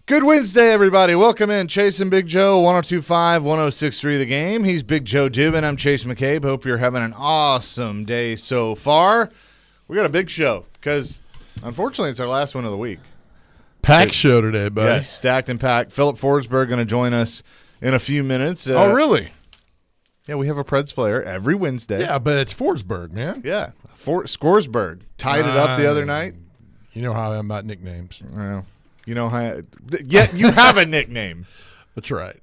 Good Wednesday, everybody. Welcome in. Chase and Big Joe, 102.5, 106.3 The Game. He's Big Joe Dubin. I'm Chase McCabe. Hope you're having an awesome day so far. We got a big show because, unfortunately, it's our last one of the week. Packed show today, buddy. Yes, stacked and packed. Philip Forsberg going to join us in a few minutes. Oh, really? Yeah, we have a Preds player every Wednesday. Yeah, but it's Forsberg, man. Yeah, Scoresberg. Tied it up the other night. You know how I am about nicknames. Well, you know how. Yet you have a nickname. That's right.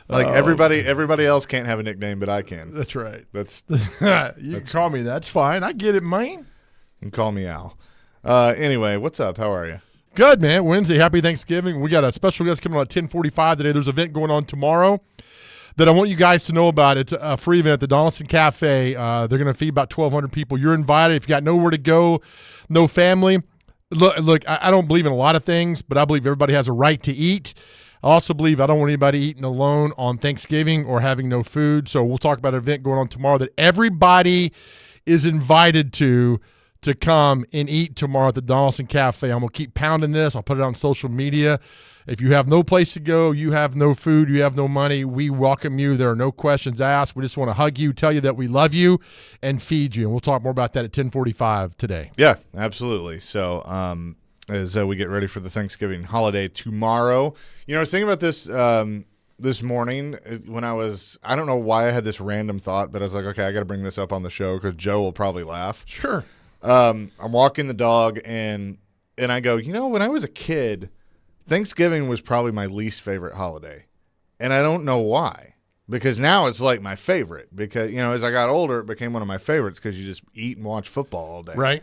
Like everybody else can't have a nickname, but I can. That's right. You can call me. That's fine. I get it, man. You can call me Al. Anyway, what's up? How are you? Good, man. Wednesday. Happy Thanksgiving. We got a special guest coming on at 10:45 today. There's an event going on tomorrow that I want you guys to know about. It's a free event at the Donaldson Cafe. They're going to feed about 1,200 people. You're invited. If you got nowhere to go, no family. Look, I don't believe in a lot of things, but I believe everybody has a right to eat. I also believe I don't want anybody eating alone on Thanksgiving or having no food. So we'll talk about an event going on tomorrow that everybody is invited to come and eat tomorrow at the Donaldson Cafe. I'm going to keep pounding this. I'll put it on social media. If you have no place to go, you have no food, you have no money, we welcome you. There are no questions asked. We just want to hug you, tell you that we love you, and feed you. And we'll talk more about that at 10:45 today. Yeah, absolutely. So as we get ready for the Thanksgiving holiday tomorrow, I was thinking about this this morning when I don't know why I had this random thought, but I was like, okay, I got to bring this up on the show because Joe will probably laugh. Sure. I'm walking the dog, and I go, when I was a kid, Thanksgiving was probably my least favorite holiday. And I don't know why. Because now it's like my favorite. Because, as I got older, it became one of my favorites because you just eat and watch football all day. Right.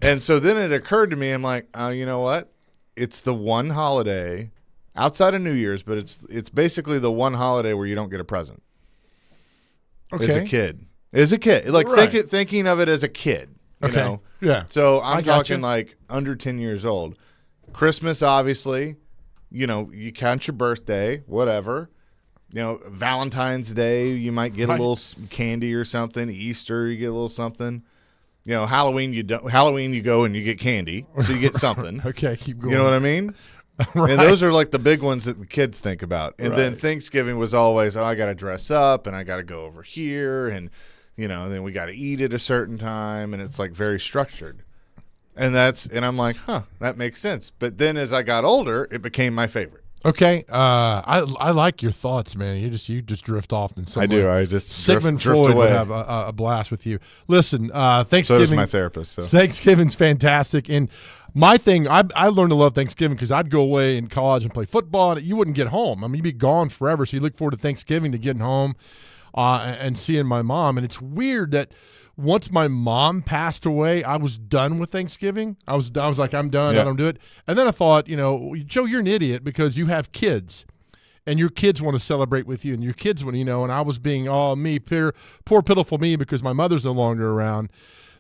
And so then it occurred to me, I'm like, you know what? It's the one holiday outside of New Year's, but it's basically the one holiday where you don't get a present. Okay. As a kid. Like Right. thinking of it as a kid. You know? Yeah. So I'm gotcha. talking like under 10 years old. Christmas, obviously, you count your birthday, whatever. Valentine's Day, you might get a little candy or something. Easter, you get a little something. Halloween, you go and you get candy, so you get something. Okay, keep going. You know what I mean? Right. And those are like the big ones that the kids think about. And then Right. Thanksgiving was always, I got to dress up and I got to go over here and, then we got to eat at a certain time, and it's like very structured. And I'm like, that makes sense. But then as I got older, it became my favorite. Okay, I like your thoughts, man. You just drift off in some I do. way. I just Sigmund drift Freud away. would have a blast with you. Listen, Thanksgiving. So does my therapist. So. Thanksgiving's fantastic, and my thing, I learned to love Thanksgiving because I'd go away in college and play football, and you wouldn't get home. I mean, you'd be gone forever, so you look forward to Thanksgiving to getting home and seeing my mom. And it's weird that once my mom passed away, I was done with Thanksgiving. I was like, I'm done. Yeah. I don't do it. And then I thought, Joe, you're an idiot because you have kids. And your kids want to celebrate with you, and your kids want, and I was being, poor pitiful me because my mother's no longer around,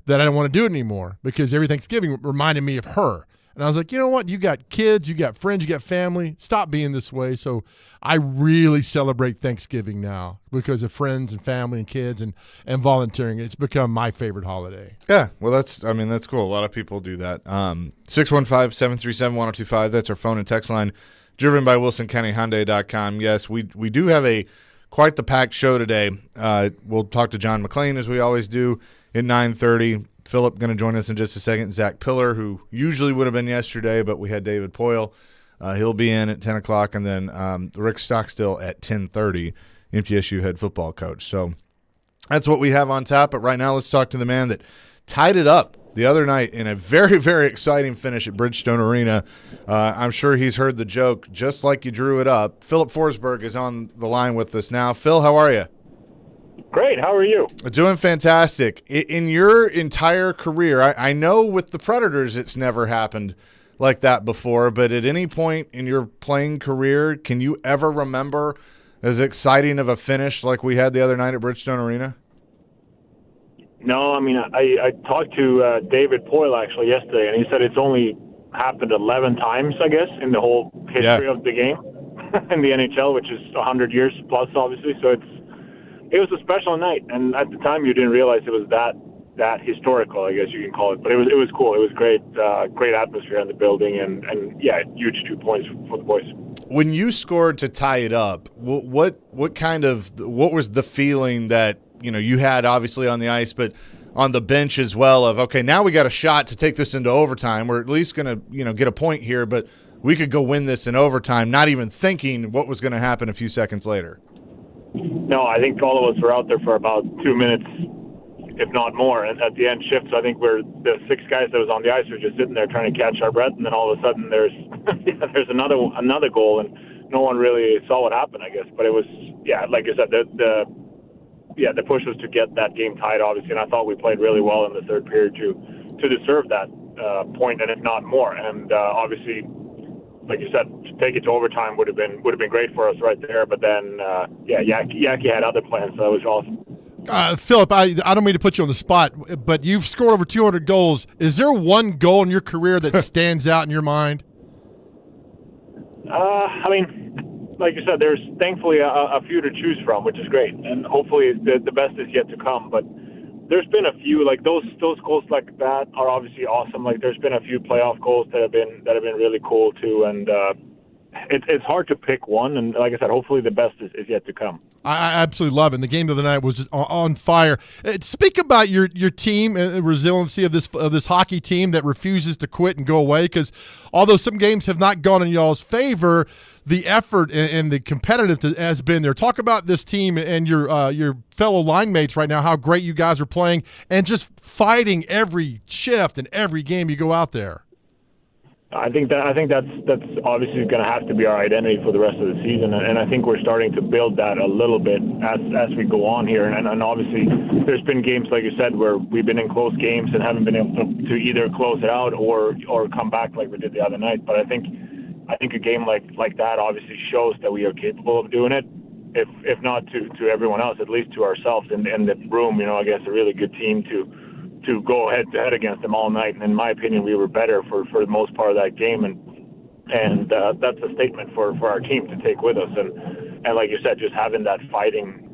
that I don't want to do it anymore because every Thanksgiving reminded me of her. And I was like, you know what? You got kids, you got friends, you got family. Stop being this way. So I really celebrate Thanksgiving now because of friends and family and kids and volunteering. It's become my favorite holiday. Yeah, well, that's cool. A lot of people do that. 615-737-1025. That's our phone and text line, driven by WilsonCountyHyundai.com. Yes, we do have quite the packed show today. We'll talk to John McClain, as we always do, at 9:30. Philip going to join us in just a second. Zach Pillar, who usually would have been yesterday, but we had David Poyle. He'll be in at 10 o'clock, and then Rick Stockstill at 10:30, MTSU head football coach. So that's what we have on tap. But right now, let's talk to the man that tied it up the other night in a very, very exciting finish at Bridgestone Arena. I'm sure he's heard the joke, just like you drew it up. Philip Forsberg is on the line with us now. Phil, how are you? Great. How are you? Doing fantastic. In your entire career, I know with the Predators it's never happened like that before, but at any point in your playing career, can you ever remember as exciting of a finish like we had the other night at Bridgestone Arena? No, I mean, I talked to David Poyle actually yesterday, and he said it's only happened 11 times, I guess, in the whole history of the game in the NHL, which is 100 years plus, obviously. So it was a special night, and at the time you didn't realize it was that that historical, I guess you can call it. But it was cool. It was great, great atmosphere in the building, and yeah, huge 2 points for the boys. When you scored to tie it up, what was the feeling that you had obviously on the ice, but on the bench as well? Of okay, now we got a shot to take this into overtime. We're at least going to get a point here, but we could go win this in overtime. Not even thinking what was going to happen a few seconds later. No, I think all of us were out there for about 2 minutes, if not more. And at the end shift, so I think the 6 guys that was on the ice were just sitting there trying to catch our breath, and then all of a sudden there's another goal, and no one really saw what happened, I guess. But it was, yeah, like I said, the push was to get that game tied, obviously, and I thought we played really well in the third period to deserve that point, and if not more. And obviously, like you said, to take it to overtime would have been great for us right there. But then, Yaki had other plans, so that was awesome. Philip, I don't mean to put you on the spot, but you've scored over 200 goals. Is there one goal in your career that stands out in your mind? I mean, like you said, there's thankfully a few to choose from, which is great, and hopefully the best is yet to come. But there's been a few, like those goals like that are obviously awesome. Like there's been a few playoff goals that have been really cool too, and it's hard to pick one. And like I said, hopefully the best is yet to come. I absolutely love it. And the game of the night was just on fire. Speak about your team and the resiliency of this hockey team that refuses to quit and go away. Because although some games have not gone in y'all's favor, the effort and the competitive has been there. Talk about this team and your fellow line mates right now. How great you guys are playing and just fighting every shift and every game you go out there. I think that's obviously going to have to be our identity for the rest of the season, and I think we're starting to build that a little bit as we go on here. And obviously, there's been games like you said where we've been in close games and haven't been able to either close it out or come back like we did the other night. But I think a game like that obviously shows that we are capable of doing it. If not to everyone else, at least to ourselves in the room. I guess a really good team to go head to head against them all night. And in my opinion, we were better for the most part of that game. And that's a statement for our team to take with us. And like you said, just having that fighting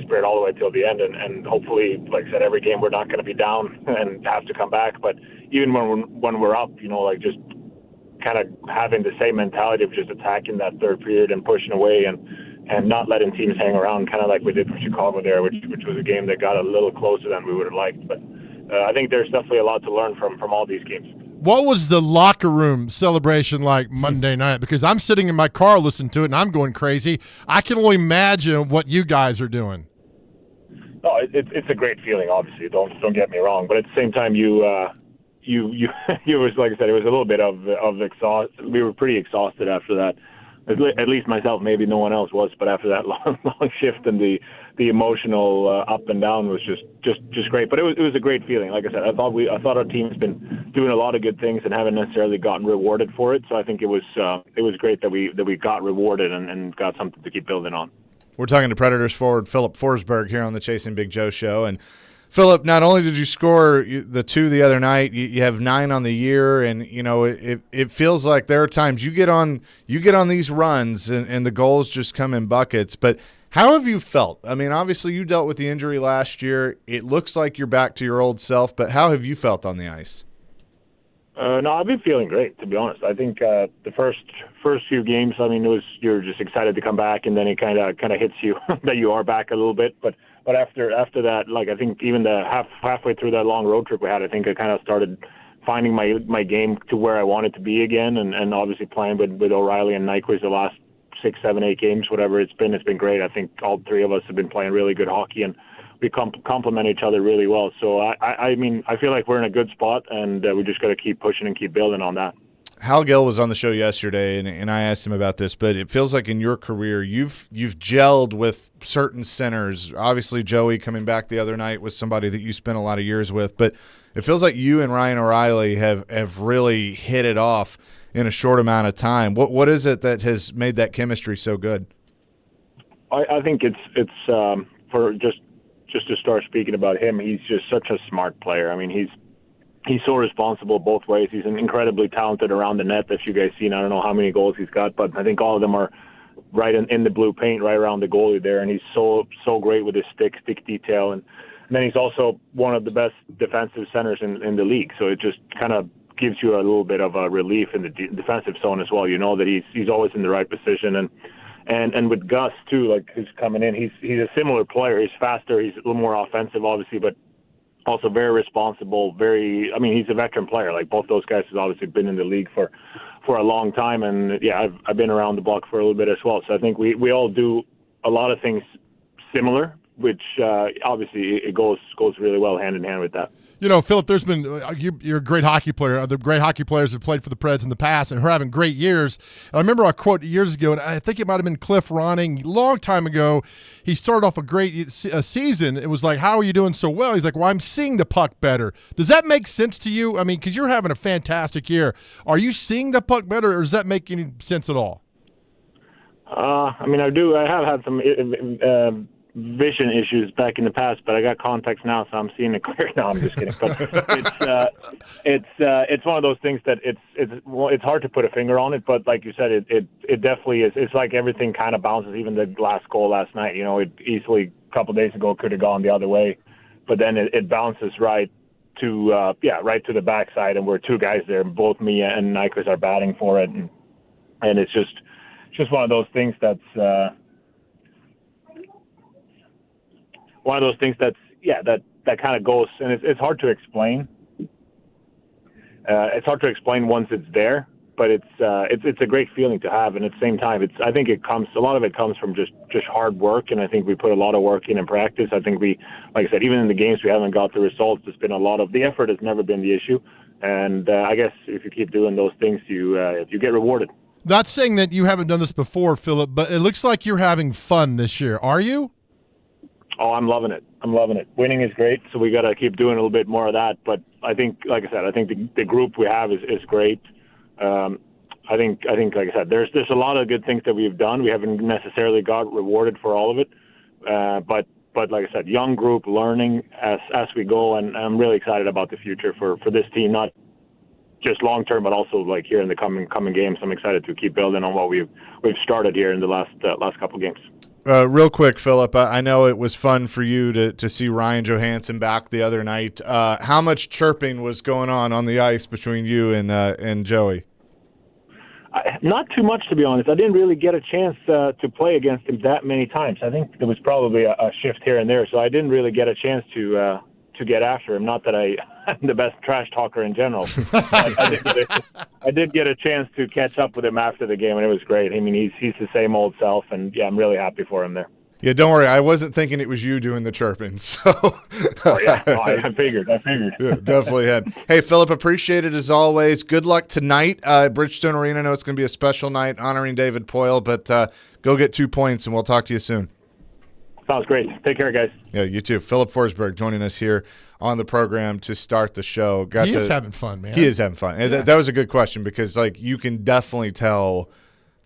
spirit all the way till the end. And hopefully, like I said, every game we're not going to be down and have to come back. But even when we're up, like just kind of having the same mentality of just attacking that third period and pushing away and not letting teams hang around, kind of like we did for Chicago there, which was a game that got a little closer than we would have liked. But I think there's definitely a lot to learn from all these games. What was the locker room celebration like Monday night? Because I'm sitting in my car listening to it, and I'm going crazy. I can only imagine what you guys are doing. No, it's a great feeling, obviously. Don't get me wrong. But at the same time, you was, like I said, it was a little bit of exhaust. We were pretty exhausted after that. At least myself, maybe no one else was, but after that long shift and the emotional up and down was just great. But it was a great feeling. Like I said, I thought our team's been doing a lot of good things and haven't necessarily gotten rewarded for it. So I think it was great that we got rewarded and got something to keep building on. We're talking to Predators forward Filip Forsberg here on the Chasing Big Joe show. And Philip, not only did you score the 2 the other night, you have 9 on the year, and it feels like there are times you get on these runs and the goals just come in buckets. But how have you felt? I mean, obviously you dealt with the injury last year. It looks like you're back to your old self, but how have you felt on the ice? No, I've been feeling great, to be honest. I think the first few games, I mean, you're just excited to come back, and then it kind of hits you that you are back a little bit. But after that, like I think even the halfway through that long road trip we had, I think I kind of started finding my game to where I wanted to be again, and obviously playing with O'Reilly and Nyquist the last 6, 7, 8 games, whatever it's been great. I think all 3 of us have been playing really good hockey, and we complement each other really well. So I mean, I feel like we're in a good spot, and we just got to keep pushing and keep building on that. Hal Gill was on the show yesterday, and I asked him about this, but it feels like in your career you've gelled with certain centers. Obviously, Joey coming back the other night was somebody that you spent a lot of years with, but it feels like you and Ryan O'Reilly have really hit it off in a short amount of time. What is it that has made that chemistry so good? I think it's for just to start speaking about him, he's just such a smart player. I mean, he's so responsible both ways. He's incredibly talented around the net, as you guys seen. I don't know how many goals he's got, but I think all of them are right in the blue paint, right around the goalie there. And he's so great with his stick detail. And And then he's also one of the best defensive centers in the league. So it just kind of gives you a little bit of a relief in the defensive zone as well. You know that he's always in the right position. And with Gus too, like who's coming in, he's a similar player. He's faster. He's a little more offensive, obviously, but also very responsible. He's a veteran player. Like both those guys have obviously been in the league for a long time. And yeah, I've been around the block for a little bit as well. So I think we all do a lot of things similar, which obviously it goes really well hand in hand with that. You know, Philip, there's been you're a great hockey player. The great hockey players have played for the Preds in the past and are having great years. And I remember a quote years ago, and I think it might have been Cliff Ronning, a long time ago. He started off a great season. It was like, how are you doing so well? He's like, well, I'm seeing the puck better. Does that make sense to you? I mean, because you're having a fantastic year. Are you seeing the puck better, or does that make any sense at all? I do. I have had some vision issues back in the past, but I got contacts now, so I'm seeing it clear. No, I'm just kidding. But it's one of those things that it's hard to put a finger on it. But like you said, it definitely is. It's like everything kind of bounces. Even the last goal last night, you know, it easily a couple of days ago could have gone the other way, but then it bounces right to the backside, and we're two guys there. Both me and Nyquist are batting for it, and it's just one of those things that's. One of those things that kind of goes, and it's hard to explain. It's hard to explain once it's there, but it's a great feeling to have, and at the same time, I think a lot of it comes from just hard work, and I think we put a lot of work in practice. I think like I said, even in the games we haven't got the results. There's been a lot of the effort has never been the issue, and I guess if you keep doing those things, you get rewarded. Not saying that you haven't done this before, Philip, but it looks like you're having fun this year. Are you? Oh, I'm loving it. Winning is great, so we got to keep doing a little bit more of that. But I think, like I said, the group we have is great. I think, like I said, there's a lot of good things that we've done. We haven't necessarily got rewarded for all of it, but like I said, young group, learning as we go, and I'm really excited about the future for this team, not just long term, but also like here in the coming games. I'm excited to keep building on what we've started here in the last couple games. Real quick, Philip, I know it was fun for you to see Ryan Johansson back the other night. How much chirping was going on the ice between you and Joey? Not too much, to be honest. I didn't really get a chance to play against him that many times. I think there was probably a shift here and there, so I didn't really get a chance to get after him. Not that I'm the best trash talker in general. I did get a chance to catch up with him after the game, and it was great. I mean, he's the same old self, and yeah, I'm really happy for him there. Yeah, don't worry. I wasn't thinking it was you doing the chirping. So. Oh yeah, no, I figured. Yeah, definitely had. Hey, Philip, appreciate it as always. Good luck tonight at Bridgestone Arena. I know it's going to be a special night honoring David Poile, but go get 2 points, and we'll talk to you soon. Sounds great. Take care, guys. Yeah, you too. Philip Forsberg joining us here on the program to start the show. He is having fun, man. He is having fun. And that was a good question because, like, you can definitely tell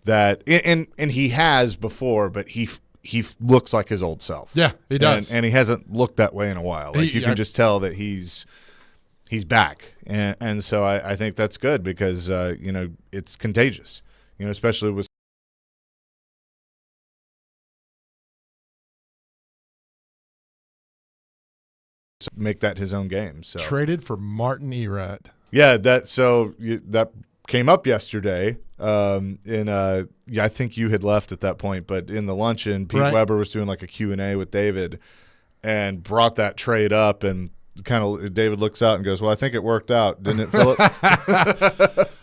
that, and he has before, but he looks like his old self. Yeah, he does. And he hasn't looked that way in a while. Like, you can just tell that he's back. And so I think that's good because, it's contagious, especially with make that his own game. So traded for Martin Erat. Yeah, that came up yesterday. I think you had left at that point, but in the luncheon, Pete Weber was doing like a Q&A with David and brought that trade up, and kind of David looks out and goes, "Well, I think it worked out, didn't it, Philip?"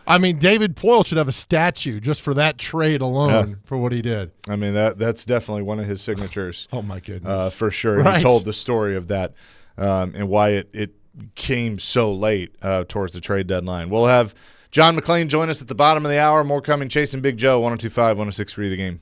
I mean, David Poile should have a statue just for that trade alone for what he did. I mean, that's definitely one of his signatures. Oh my goodness, for sure. He told the story of that. And why it came so late towards the trade deadline. We'll have John McClain join us at the bottom of the hour. More coming. Chasing Big Joe, 102.5, 106.3 The Game.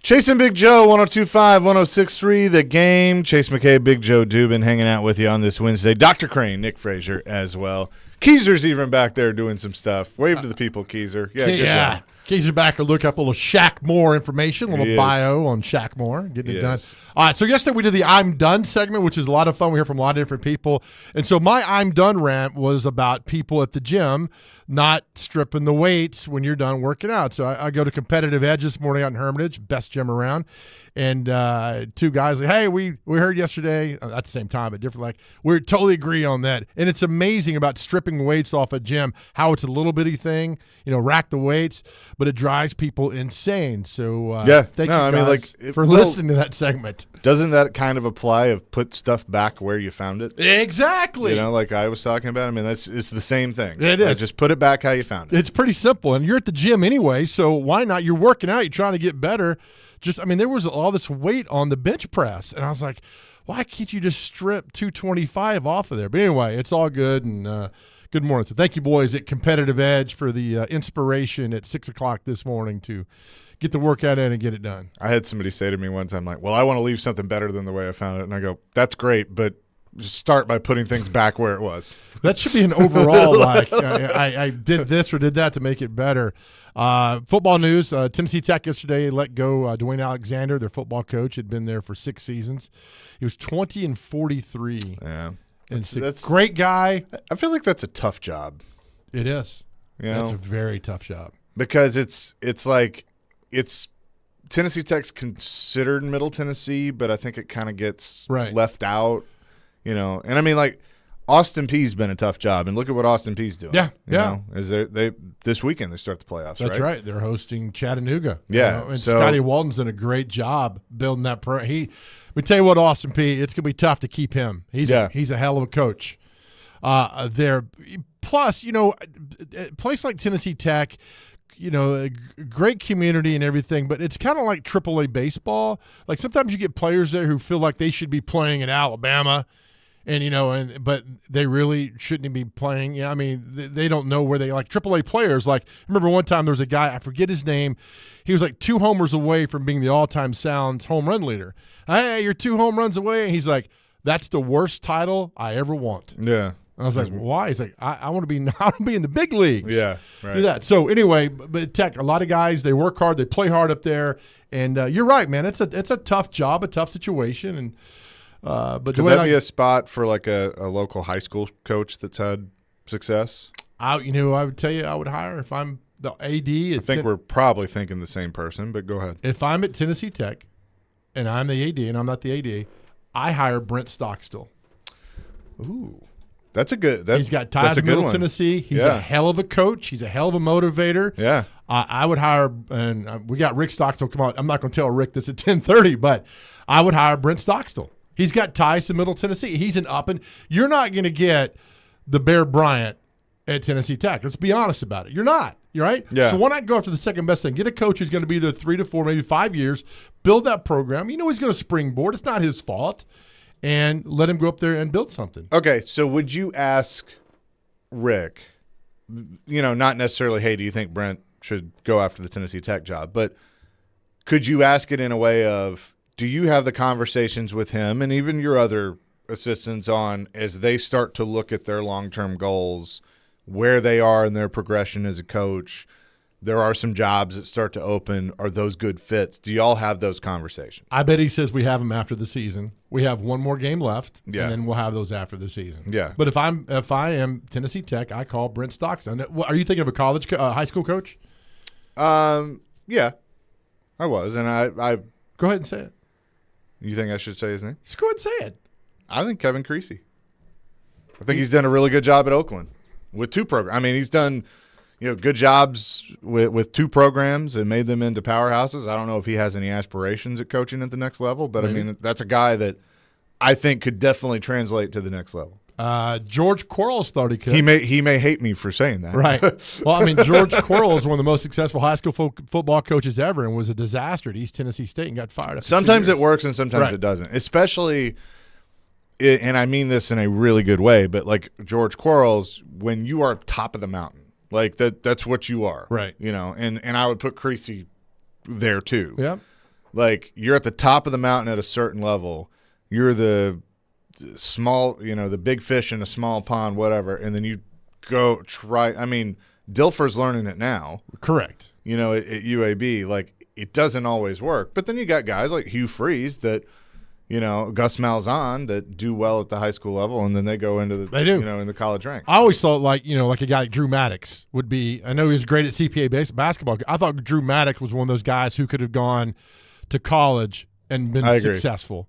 Chasing Big Joe, 102.5, 106.3, The Game. Chase McKay, Big Joe Dubin hanging out with you on this Wednesday. Dr. Crane, Nick Frazier as well. Keezer's even back there doing some stuff. Wave to the people, Keezer. Yeah, good job. Keezer back and look up a little Shaq Moore information, a little Yes. bio on Shaq Moore, getting it done. Yes. All right, so yesterday we did the I'm Done segment, which is a lot of fun. We hear from a lot of different people. And so my I'm Done rant was about people at the gym not stripping the weights when you're done working out. So I go to Competitive Edge this morning out in Hermitage, best gym around. And two guys like, hey, we heard yesterday, at the same time, but different, like, we totally agree on that. And it's amazing about stripping weights off a gym, how it's a little bitty thing, rack the weights, but it drives people insane. So thank you guys for listening to that segment. Doesn't that kind of apply of put stuff back where you found it? Exactly. Like I was talking about. I mean, it's the same thing. It is. Like, just put it back how you found it. It's pretty simple. And you're at the gym anyway, so why not? You're working out. You're trying to get better. There was all this weight on the bench press, and I was like, why can't you just strip 225 off of there? But anyway, it's all good, and good morning. So thank you, boys, at Competitive Edge for the inspiration at 6 o'clock this morning to get the workout in and get it done. I had somebody say to me one time, like, well, I want to leave something better than the way I found it. And I go, that's great, but just start by putting things back where it was. That should be an overall, I did this or did that to make it better. Football news, Tennessee Tech yesterday let go Dwayne Alexander, their football coach, had been there for 6 seasons. He was 20-43. Yeah. That's a great guy. I feel like that's a tough job. It is. That's a very tough job. Because it's Tennessee Tech's considered Middle Tennessee, but I think it kind of gets left out, And I mean, like, Austin Peay's been a tough job, and look at what Austin Peay's doing. Yeah. Is they this weekend they start the playoffs? That's right. They're hosting Chattanooga. Yeah, and Scotty Walton's done a great job building that program. Let me tell you what, Austin Peay, it's gonna be tough to keep him. He's a hell of a coach. There, plus, a place like Tennessee Tech, a great community and everything, but it's kind of like AAA baseball. Like sometimes you get players there who feel like they should be playing in Alabama. And but they really shouldn't be playing. Yeah, I mean, they don't know where they like AAA players. Like, I remember one time there was a guy, I forget his name. He was like 2 homers away from being the all-time Sounds home run leader. Hey, you're 2 home runs away. And he's like, that's the worst title I ever want. Yeah. I was like, why? He's like, I want to be in the big leagues. Yeah, right. Do that. So anyway, but Tech, a lot of guys, they work hard, they play hard up there, and you're right, man. It's a tough job, a tough situation, and. But could that be a spot for like a local high school coach that's had success? I would tell you I would hire if I'm the AD. I think we're probably thinking the same person, but go ahead. If I'm at Tennessee Tech and I'm the AD and I'm not the AD, I hire Brent Stockstill. Ooh, that's a good. He's got ties to Middle Tennessee. He's a hell of a coach. He's a hell of a motivator. Yeah. I would hire, and we got Rick Stockstill come out. I'm not going to tell Rick this at 10:30, but I would hire Brent Stockstill. He's got ties to Middle Tennessee. He's an up and you're not going to get the Bear Bryant at Tennessee Tech. Let's be honest about it. You're not. You're right. Yeah. So why not go after the second best thing? Get a coach who's going to be there 3 to 4, maybe 5 years. Build that program. He's going to springboard. It's not his fault, and let him go up there and build something. Okay. So would you ask Rick? Not necessarily, hey, do you think Brent should go after the Tennessee Tech job? But could you ask it in a way of, do you have the conversations with him and even your other assistants on as they start to look at their long-term goals, where they are in their progression as a coach? There are some jobs that start to open. Are those good fits? Do y'all have those conversations? I bet he says we have them after the season. We have one more game left, and then we'll have those after the season. Yeah. But if I am Tennessee Tech, I call Brent Stockstill. Are you thinking of a high school coach? Yeah, I was, and I go ahead and say it. You think I should say his name? Just go ahead and say it. I think Kevin Creasy. I think he's done a really good job at Oakland with 2 programs. I mean, he's done good jobs with 2 programs and made them into powerhouses. I don't know if he has any aspirations at coaching at the next level, but maybe. I mean, that's a guy that I think could definitely translate to the next level. George Quarles thought he could. He may hate me for saying that. Right. Well, I mean, George Quarles is one of the most successful high school football coaches ever and was a disaster at East Tennessee State and got fired. Sometimes it works and sometimes it doesn't. Especially, and I mean this in a really good way, but like George Quarles, when you are top of the mountain, like that's what you are. Right. And I would put Creasy there too. Yeah. Like, you're at the top of the mountain at a certain level. You're the small, the big fish in a small pond, whatever, and then you go try. I mean, Dilfer's learning it now. Correct. At UAB. Like, it doesn't always work. But then you got guys like Hugh Freeze that, Gus Malzahn that do well at the high school level, and then they go into the, in the college ranks. I always thought like a guy like Drew Maddox would be. I know he was great at CPA basketball. I thought Drew Maddox was one of those guys who could have gone to college and been successful.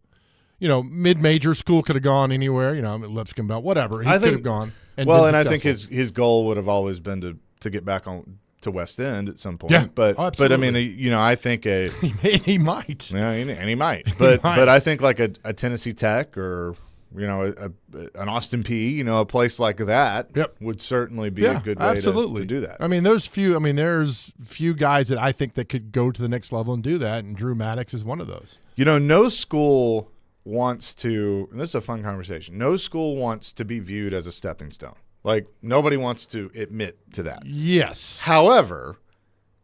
Mid-major school could have gone anywhere. Lipscomb Belt, whatever. He could have gone. And I think his goal would have always been to get back on to West End at some point. Yeah, but I mean, I think he might. Yeah, and he might. But I think like a Tennessee Tech or an Austin P, a place like that would certainly be a good way to do that. I mean, there's few guys that I think that could go to the next level and do that, and Drew Maddox is one of those. No school wants to, and this is a fun conversation, no school wants to be viewed as a stepping stone. Like, nobody wants to admit to that. Yes. However,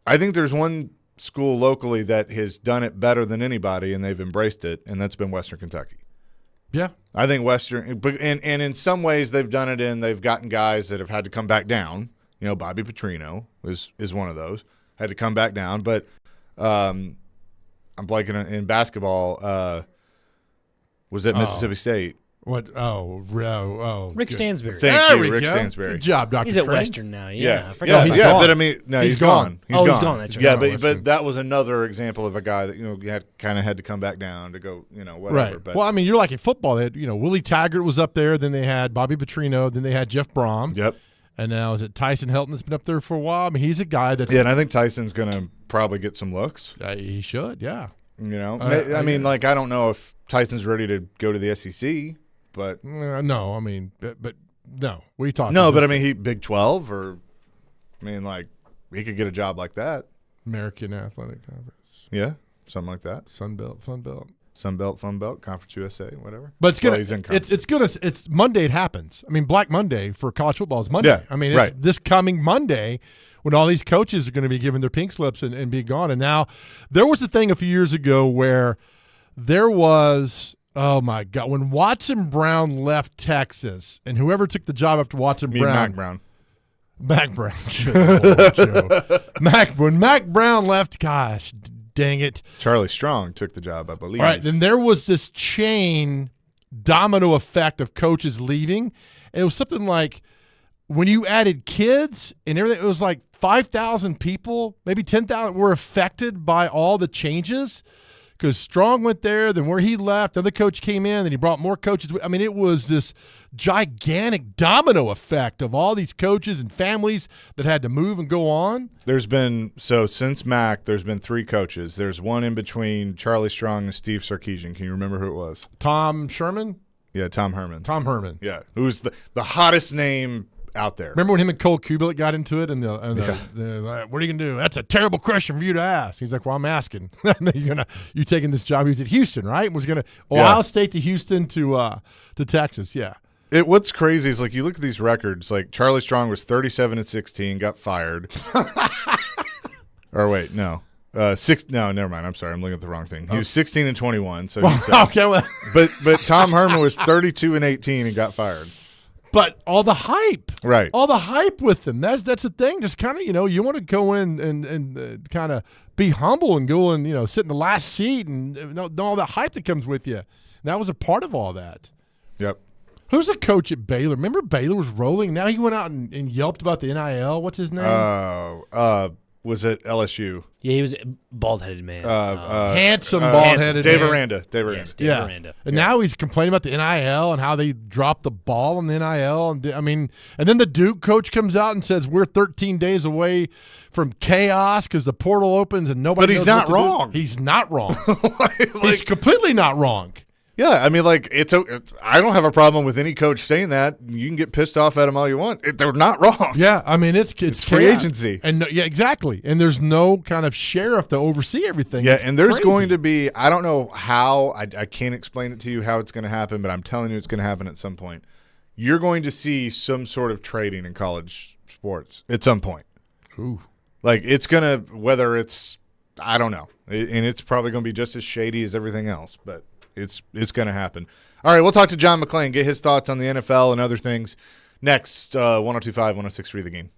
I think there's one school locally that has done it better than anybody, and they've embraced it, and that's been Western Kentucky. Yeah. I think and in some ways they've done it they've gotten guys that have had to come back down. Bobby Petrino is one of those. Had to come back down. But I'm blanking in basketball. Was it Mississippi State? What? Rick Stansbury. Thank you, Rick Stansbury. Good job, Dr. He's at Frank. Western now. Yeah. I forgot. He's gone. But I mean, no, he's gone. He's gone. That's right. Yeah, but that was another example of a guy that you had to come back down to go, whatever. Right. But, well, I mean, you're like in football. They had, Willie Taggart was up there. Then they had Bobby Petrino. Then they had Jeff Brom. Yep. And now is it Tyson Helton that's been up there for a while? I mean, he's a guy that's and I think Tyson's going to probably get some looks. He should. Yeah. I mean, I don't know if Tyson's ready to go to the SEC. But no, I mean, but no, we talked. No, but I mean, he Big 12 or, he could get a job like that. American Athletic Conference. Yeah, something like that. Sun Belt, Fun Belt, Conference USA, whatever. But it's Monday. It happens. I mean, Black Monday for college football is Monday. Yeah, I mean, it's this coming Monday when all these coaches are going to be given their pink slips and be gone. And now there was a thing a few years ago where there was. Oh, my God. When Watson Brown left Texas, and whoever took the job after Watson Brown. Mac Brown. When Mac Brown left, gosh, dang it. Charlie Strong took the job, I believe. All right, then there was this chain domino effect of coaches leaving. It was something like when you added kids and everything, it was like 5,000 people, maybe 10,000 were affected by all the changes. Because Strong went there, then where he left, another coach came in, then he brought more coaches. I mean, it was this gigantic domino effect of all these coaches and families that had to move and go on. Since Mac, there's been 3 coaches. There's one in between Charlie Strong and Steve Sarkisian. Can you remember who it was? Tom Sherman? Yeah, Tom Herman. Yeah. Who's the hottest name out there. Remember when him and Cole Kubelik got into it, and what are you gonna do? That's a terrible question for you to ask. He's like, well, I'm asking. you taking this job? He was at Houston, right? Was gonna Ohio State to Houston to Texas. Yeah. What's crazy is like you look at these records. Like Charlie Strong was 37-16, got fired. Or wait, no. No, never mind. I'm sorry. I'm looking at the wrong thing. He was 16-21. So okay. Well. but Tom Herman was 32-18 and got fired. But all the hype, right? All the hype with them. That's the thing. Just kind of you want to go in and kind of be humble and go and sit in the last seat and all the hype that comes with you. And that was a part of all that. Yep. Who's the coach at Baylor? Remember Baylor was rolling. Now he went out and yelped about the NIL. What's his name? Was it LSU? Yeah, he was a bald-headed man. Handsome bald-headed Dave man. Aranda. Yes, Dave Aranda. And now he's complaining about the NIL and how they dropped the ball on the NIL. And then the Duke coach comes out and says we're 13 days away from chaos because the portal opens and nobody. But he's knows not wrong. He's not wrong. He's completely not wrong. Yeah, I mean, I don't have a problem with any coach saying that. You can get pissed off at them all you want. They're not wrong. Yeah, I mean, it's free agency. And exactly. And there's no kind of sheriff to oversee everything. Yeah, and there's going to be, I don't know how, I can't explain it to you how it's going to happen, but I'm telling you it's going to happen at some point. You're going to see some sort of trading in college sports at some point. Ooh. Like, it's going to, whether it's I don't know. And it's probably going to be just as shady as everything else, but it's going to happen. All right, we'll talk to John McClain, get his thoughts on the NFL and other things next. 102.5, 106.3 The Game.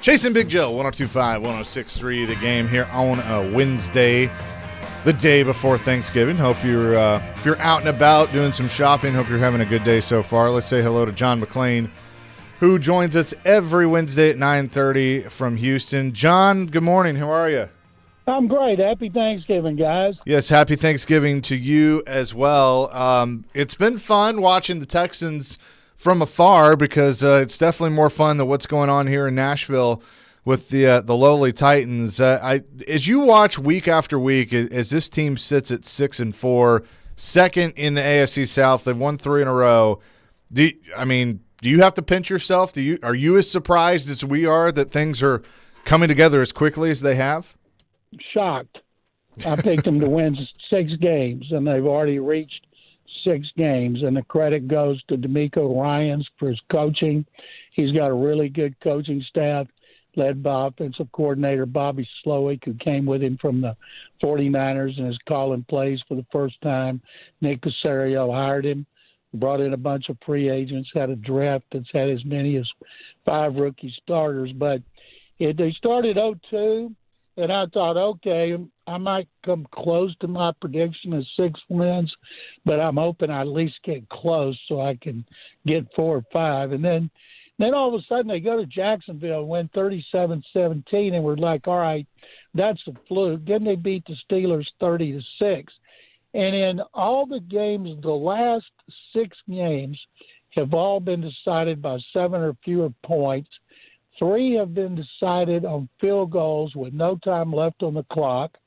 Chasing Big Joe, 102.5, 106.3 The Game here on a Wednesday, the day before Thanksgiving. Hope you're if you're out and about doing some shopping, hope you're having a good day so far. Let's say hello to John McClain, who joins us every Wednesday at 9:30 from Houston. John, good morning. How are you? I'm great. Happy Thanksgiving, guys. Yes, happy Thanksgiving to you as well. It's been fun watching the Texans from afar because it's definitely more fun than what's going on here in Nashville with the lowly Titans. As you watch week after week, as this team sits at 6-4, second in the AFC South, they've won 3 in a row. Do you have to pinch yourself? Are you as surprised as we are that things are coming together as quickly as they have? Shocked. I picked them to win 6 games, and they've already reached 6 games. And the credit goes to DeMeco Ryans for his coaching. He's got a really good coaching staff led by offensive coordinator Bobby Slowick, who came with him from the 49ers and is calling plays for the first time. Nick Caserio hired him, brought in a bunch of free agents, had a draft that's had as many as 5 rookie starters. But they started 0-2. And I thought, okay, I might come close to my prediction of 6 wins, but I'm hoping I at least get close so I can get 4 or 5. And then all of a sudden they go to Jacksonville and win 37-17, and we're like, all right, that's a fluke. Then they beat the Steelers 30-6. And in all the games, the last 6 games have all been decided by 7 or fewer points. 3 have been decided on field goals with no time left on the clock,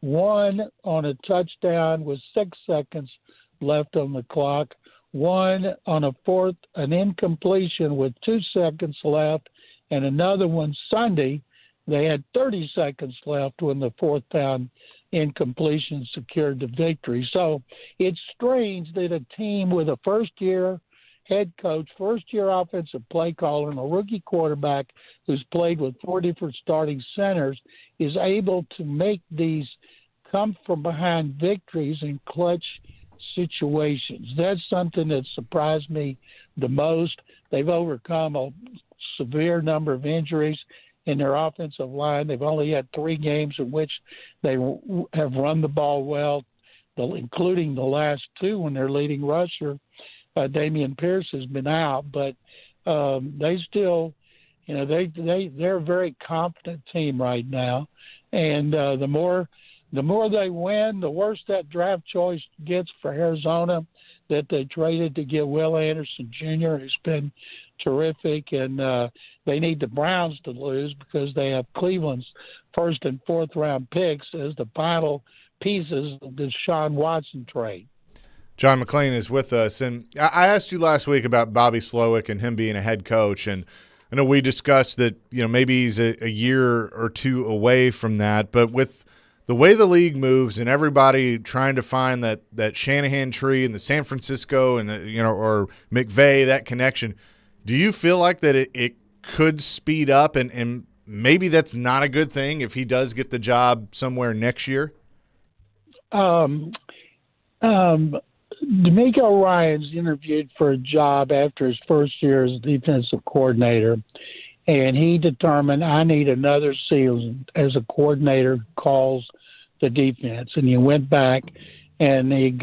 1 on a touchdown with 6 seconds left on the clock, 1 on an incompletion with 2 seconds left, and another one Sunday. They had 30 seconds left when the 4th down incompletion secured the victory. So it's strange that a team with a first-year head coach, first-year offensive play caller, and a rookie quarterback who's played with 4 different starting centers is able to make these come-from-behind victories in clutch situations. That's something that surprised me the most. They've overcome a severe number of injuries in their offensive line. They've only had 3 games in which they have run the ball well, including the last 2 when their leading rusher, Damian Pierce, has been out, but they still, they're a very confident team right now, and the more they win, the worse that draft choice gets for Arizona that they traded to get Will Anderson Jr., who's been terrific, and they need the Browns to lose because they have Cleveland's 1st and 4th round picks as the final pieces of the Deshaun Watson trade. John McClain is with us, and I asked you last week about Bobby Slowick and him being a head coach, and I know we discussed that maybe he's a year or 2 away from that, but with the way the league moves and everybody trying to find that Shanahan tree and the San Francisco and or McVay, that connection, do you feel like that it could speed up and maybe that's not a good thing if he does get the job somewhere next year? DeMeco Ryans interviewed for a job after his first year as defensive coordinator, and he determined, I need another season as a coordinator who calls the defense. And he went back and he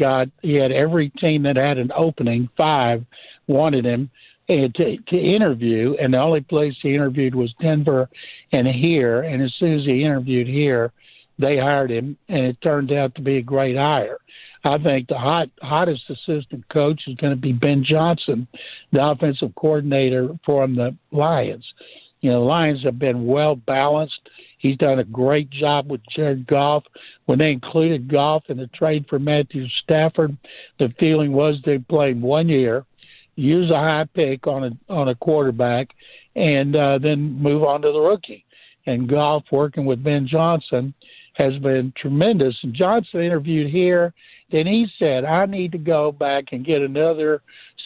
had every team that had an opening, 5, wanted him to interview, and the only place he interviewed was Denver and here. And as soon as he interviewed here, they hired him, and it turned out to be a great hire. I think the hottest assistant coach is going to be Ben Johnson, the offensive coordinator for the Lions. The Lions have been well balanced. He's done a great job with Jared Goff. When they included Goff in the trade for Matthew Stafford, the feeling was they played 1 year, use a high pick on a quarterback, and then move on to the rookie. And Goff, working with Ben Johnson, has been tremendous. And Johnson interviewed here, and he said, I need to go back and get another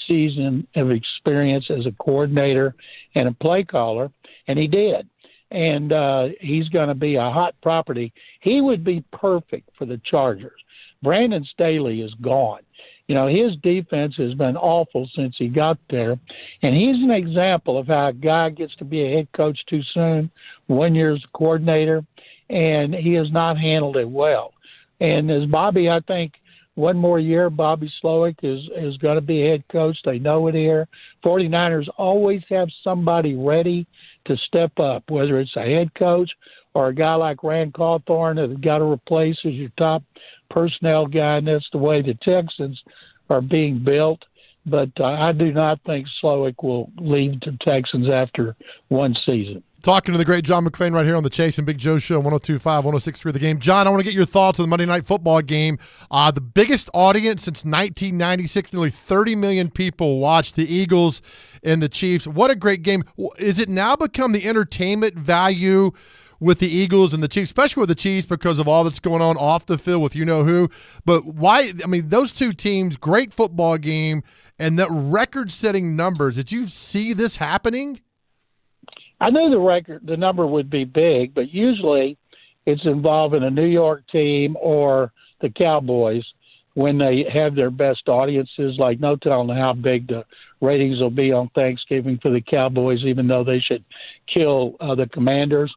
season of experience as a coordinator and a play caller, and he did. And he's going to be a hot property. He would be perfect for the Chargers. Brandon Staley is gone. His defense has been awful since he got there, and he's an example of how a guy gets to be a head coach too soon, 1 year as a coordinator, and he has not handled it well. And as Bobby, I think, 1 more year, Bobby Slowick is going to be a head coach. They know it here. 49ers always have somebody ready to step up, whether it's a head coach or a guy like Rand Cawthorn that got to replace as your top personnel guy, and that's the way the Texans are being built. But I do not think Slowick will leave the Texans after one season. Talking to the great John McClain right here on the Chase and Big Joe Show, 102.5, 106.3 The Game. John, I want to get your thoughts on the Monday Night Football game. The biggest audience since 1996, nearly 30 million people watched the Eagles and the Chiefs. What a great game. Is it now become the entertainment value with the Eagles and the Chiefs, especially with the Chiefs because of all that's going on off the field with you-know-who? But why – I mean, those two teams, great football game, and that record-setting numbers. Did you see this happening? I knew the number would be big, but usually it's involving a New York team or the Cowboys when they have their best audiences. Like, no telling how big the ratings will be on Thanksgiving for the Cowboys, even though they should kill the Commanders.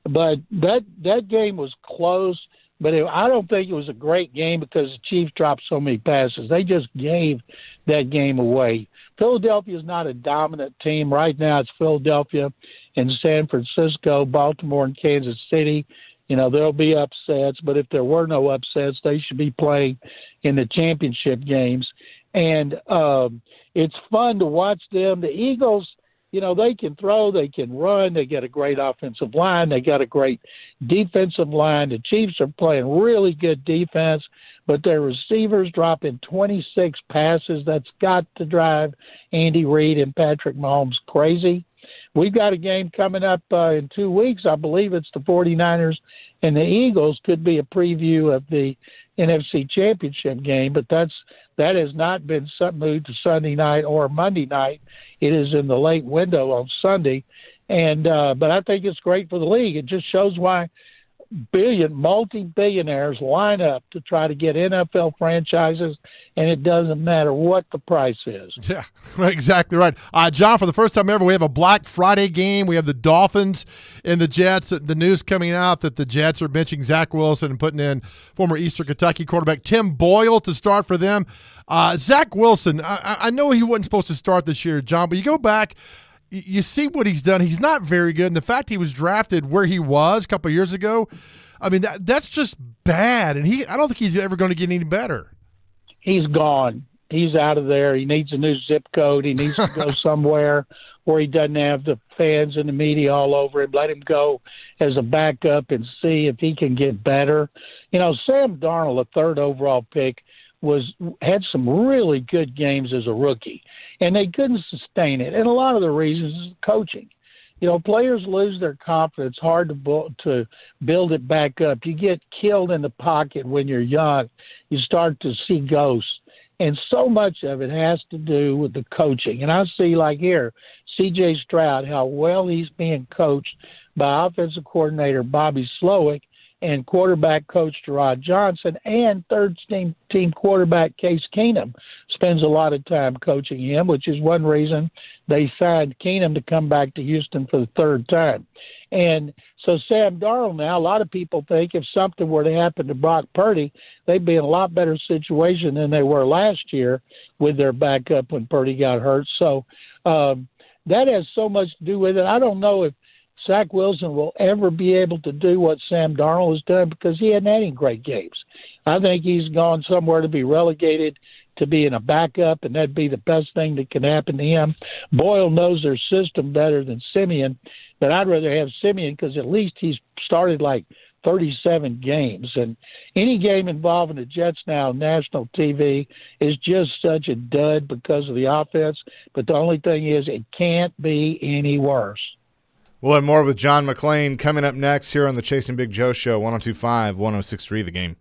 But that game was close, but I don't think it was a great game because the Chiefs dropped so many passes. They just gave that game away. Philadelphia is not a dominant team. Right now it's Philadelphia and San Francisco, Baltimore, and Kansas City. You know, there'll be upsets, but if there were no upsets, they should be playing in the championship games. And it's fun to watch them. The Eagles, you know, they can throw, they can run, they got a great offensive line, they got a great defensive line. The Chiefs are playing really good defense, but their receivers dropping 26 passes. That's got to drive Andy Reid and Patrick Mahomes crazy. We've got a game coming up in 2 weeks. I believe it's the 49ers and the Eagles. Could be a preview of the NFC Championship game, but that has not been moved to Sunday night or Monday night. It is in the late window on Sunday, and but I think it's great for the league. It just shows why multi-billionaires line up to try to get NFL franchises, and it doesn't matter what the price is. Yeah, exactly right. John, for the first time ever, we have a Black Friday game. We have the Dolphins and the Jets. The news coming out that the Jets are benching Zach Wilson and putting in former Eastern Kentucky quarterback Tim Boyle to start for them. Zach Wilson, I know he wasn't supposed to start this year, John, but you go back, you see what he's done. He's not very good. And the fact he was drafted where he was a couple of years ago, I mean, that's just bad. And I don't think he's ever going to get any better. He's gone. He's out of there. He needs a new zip code. He needs to go somewhere where he doesn't have the fans and the media all over him. Let him go as a backup and see if he can get better. You know, Sam Darnold, a third overall pick, had some really good games as a rookie, and they couldn't sustain it. And a lot of the reasons is coaching. You know, players lose their confidence, hard to build it back up. You get killed in the pocket when you're young. You start to see ghosts. And so much of it has to do with the coaching. And I see, like here, C.J. Stroud, how well he's being coached by offensive coordinator Bobby Slowick and quarterback coach Gerard Johnson, and third-team quarterback Case Keenum spends a lot of time coaching him, which is one reason they signed Keenum to come back to Houston for the third time. And so Sam Darnold now, a lot of people think if something were to happen to Brock Purdy, they'd be in a lot better situation than they were last year with their backup when Purdy got hurt. So that has so much to do with it. I don't know if Zach Wilson will ever be able to do what Sam Darnold has done because he hadn't had any great games. I think he's gone somewhere to be relegated to being a backup, and that'd be the best thing that can happen to him. Boyle knows their system better than Simeon, but I'd rather have Simeon because at least he's started like 37 games. And any game involving the Jets now on national TV is just such a dud because of the offense. But the only thing is it can't be any worse. We'll have more with John McClain coming up next here on the Chasing Big Joe Show, 102.5, 106.3 The Game.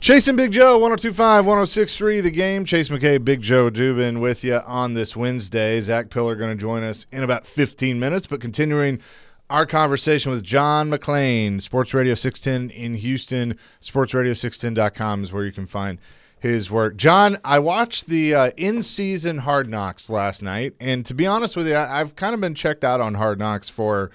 Chasing Big Joe, 102.5, 106.3 The Game. Chase McKay, Big Joe Dubin with you on this Wednesday. Zach Pillar going to join us in about 15 minutes, but continuing our conversation with John McClain, Sports Radio 610 in Houston. SportsRadio610.com is where you can find his work. John, I watched the in-season Hard Knocks last night, and to be honest with you, I've kind of been checked out on Hard Knocks for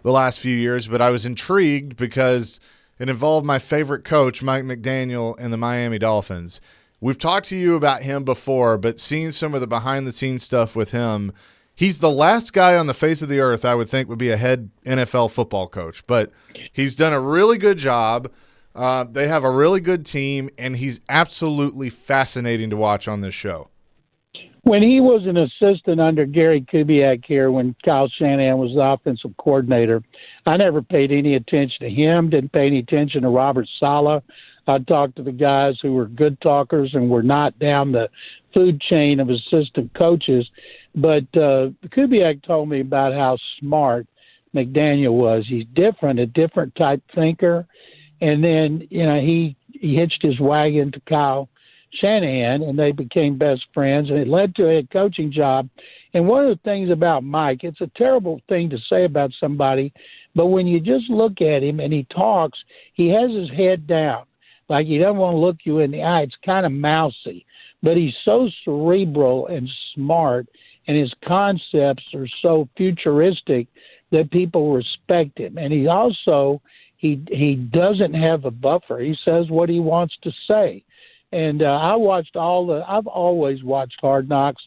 the last few years, but I was intrigued because it involved my favorite coach, Mike McDaniel, and the Miami Dolphins. We've talked to you about him before, but seeing some of the behind-the-scenes stuff with him, he's the last guy on the face of the earth I would think would be a head NFL football coach. But he's done a really good job. They have a really good team, and he's absolutely fascinating to watch on this show. When he was an assistant under Gary Kubiak here, when Kyle Shanahan was the offensive coordinator, I never paid any attention to him, didn't pay any attention to Robert Saleh. I talked to the guys who were good talkers and were not down the food chain of assistant coaches. But Kubiak told me about how smart McDaniel was. He's different, a different type thinker. And then, he hitched his wagon to Kyle Shanahan, and they became best friends, and it led to a head coaching job. And one of the things about Mike, it's a terrible thing to say about somebody, but when you just look at him and he talks, he has his head down. Like he doesn't want to look you in the eye. It's kind of mousy, but he's so cerebral and smart, and his concepts are so futuristic that people respect him. And he also, he doesn't have a buffer. He says what he wants to say. And I've always watched Hard Knocks.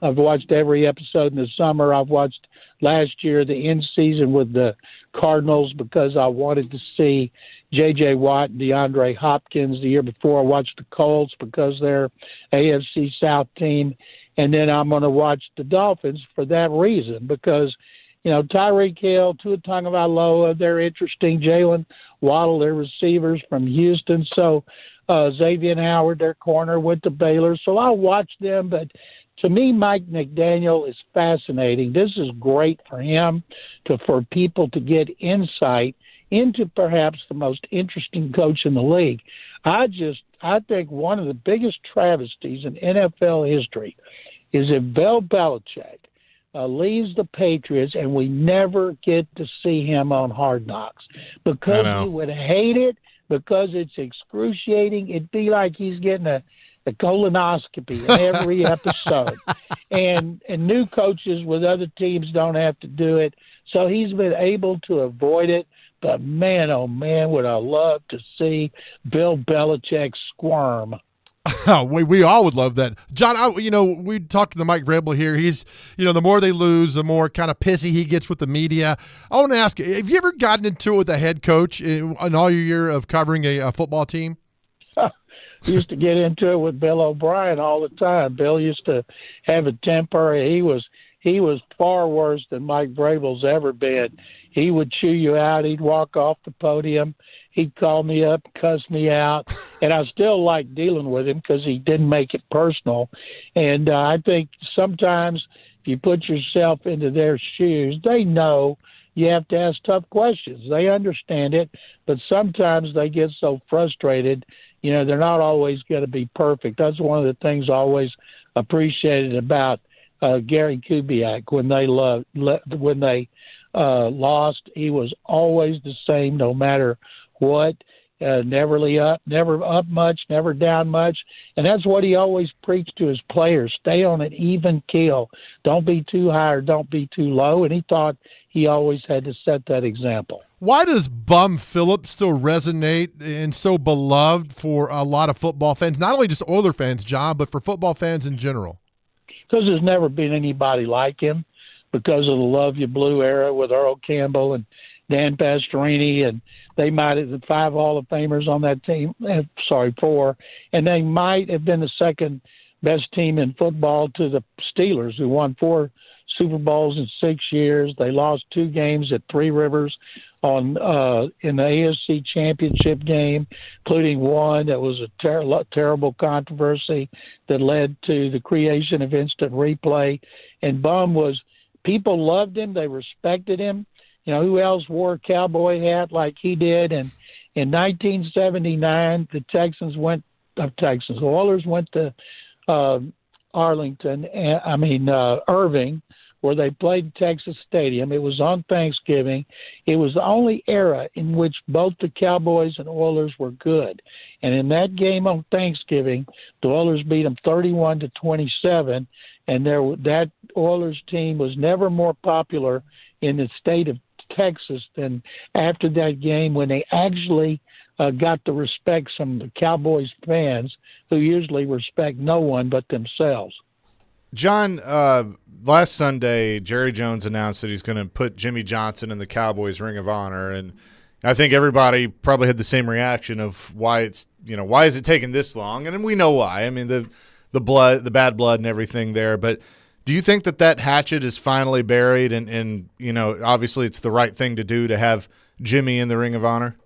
I've watched every episode in the summer. I've watched last year the end season with the Cardinals because I wanted to see J.J. Watt and DeAndre Hopkins. The year before I watched the Colts because they're AFC South team. And then I'm going to watch the Dolphins for that reason because, Tyreek Hill, Tua Tagovailoa, they're interesting. Jalen Waddle, their receivers from Houston. So Xavier Howard, their corner, went to Baylor. So I'll watch them. But to me, Mike McDaniel is fascinating. This is great for him, for people to get insight into perhaps the most interesting coach in the league. I think one of the biggest travesties in NFL history is if Bill Belichick leaves the Patriots and we never get to see him on Hard Knocks because he would hate it, because it's excruciating. It'd be like he's getting a colonoscopy in every episode. And new coaches with other teams don't have to do it. So he's been able to avoid it. But, man, oh, man, would I love to see Bill Belichick squirm. We all would love that. John, we talked to Mike Vrabel here. He's, the more they lose, the more kind of pissy he gets with the media. I want to ask you, have you ever gotten into it with a head coach in all your year of covering a football team? Used to get into it with Bill O'Brien all the time. Bill used to have a temper. He was far worse than Mike Vrabel's ever been. He would chew you out. He'd walk off the podium. He'd call me up, cuss me out, and I still like dealing with him because he didn't make it personal. And I think sometimes if you put yourself into their shoes, they know you have to ask tough questions. They understand it, but sometimes they get so frustrated, they're not always going to be perfect. That's one of the things I always appreciated about Gary Kubiak when they lost. He was always the same, no matter what. Never up much, never down much. And that's what he always preached to his players. Stay on an even keel. Don't be too high or don't be too low. And he thought he always had to set that example. Why does Bum Phillips still resonate and so beloved for a lot of football fans? Not only just Oiler fans, John, but for football fans in general. Because there's never been anybody like him because of the Love You Blue era with Earl Campbell and Dan Pastorini, and they might have the 5 Hall of Famers on that team. 4, and they might have been the second best team in football to the Steelers, who won 4 Super Bowls in 6 years. They lost 2 games at Three Rivers in the AFC Championship game, including one that was a terrible controversy that led to the creation of instant replay. And Bum people loved him, they respected him. Who else wore a cowboy hat like he did? And In 1979, Oilers went to Irving, where they played Texas Stadium. It was on Thanksgiving. It was the only era in which both the Cowboys and Oilers were good. And in that game on Thanksgiving, the Oilers beat them 31-27, and that Oilers team was never more popular in the state of Texas than after that game, when they actually got the respect from the Cowboys fans, who usually respect no one but themselves. John, last Sunday, Jerry Jones announced that he's going to put Jimmy Johnson in the Cowboys Ring of Honor, and I think everybody probably had the same reaction of why is it taking this long? And we know why. I mean, the bad blood and everything there. But do you think that hatchet is finally buried, and obviously it's the right thing to do to have Jimmy in the Ring of Honor?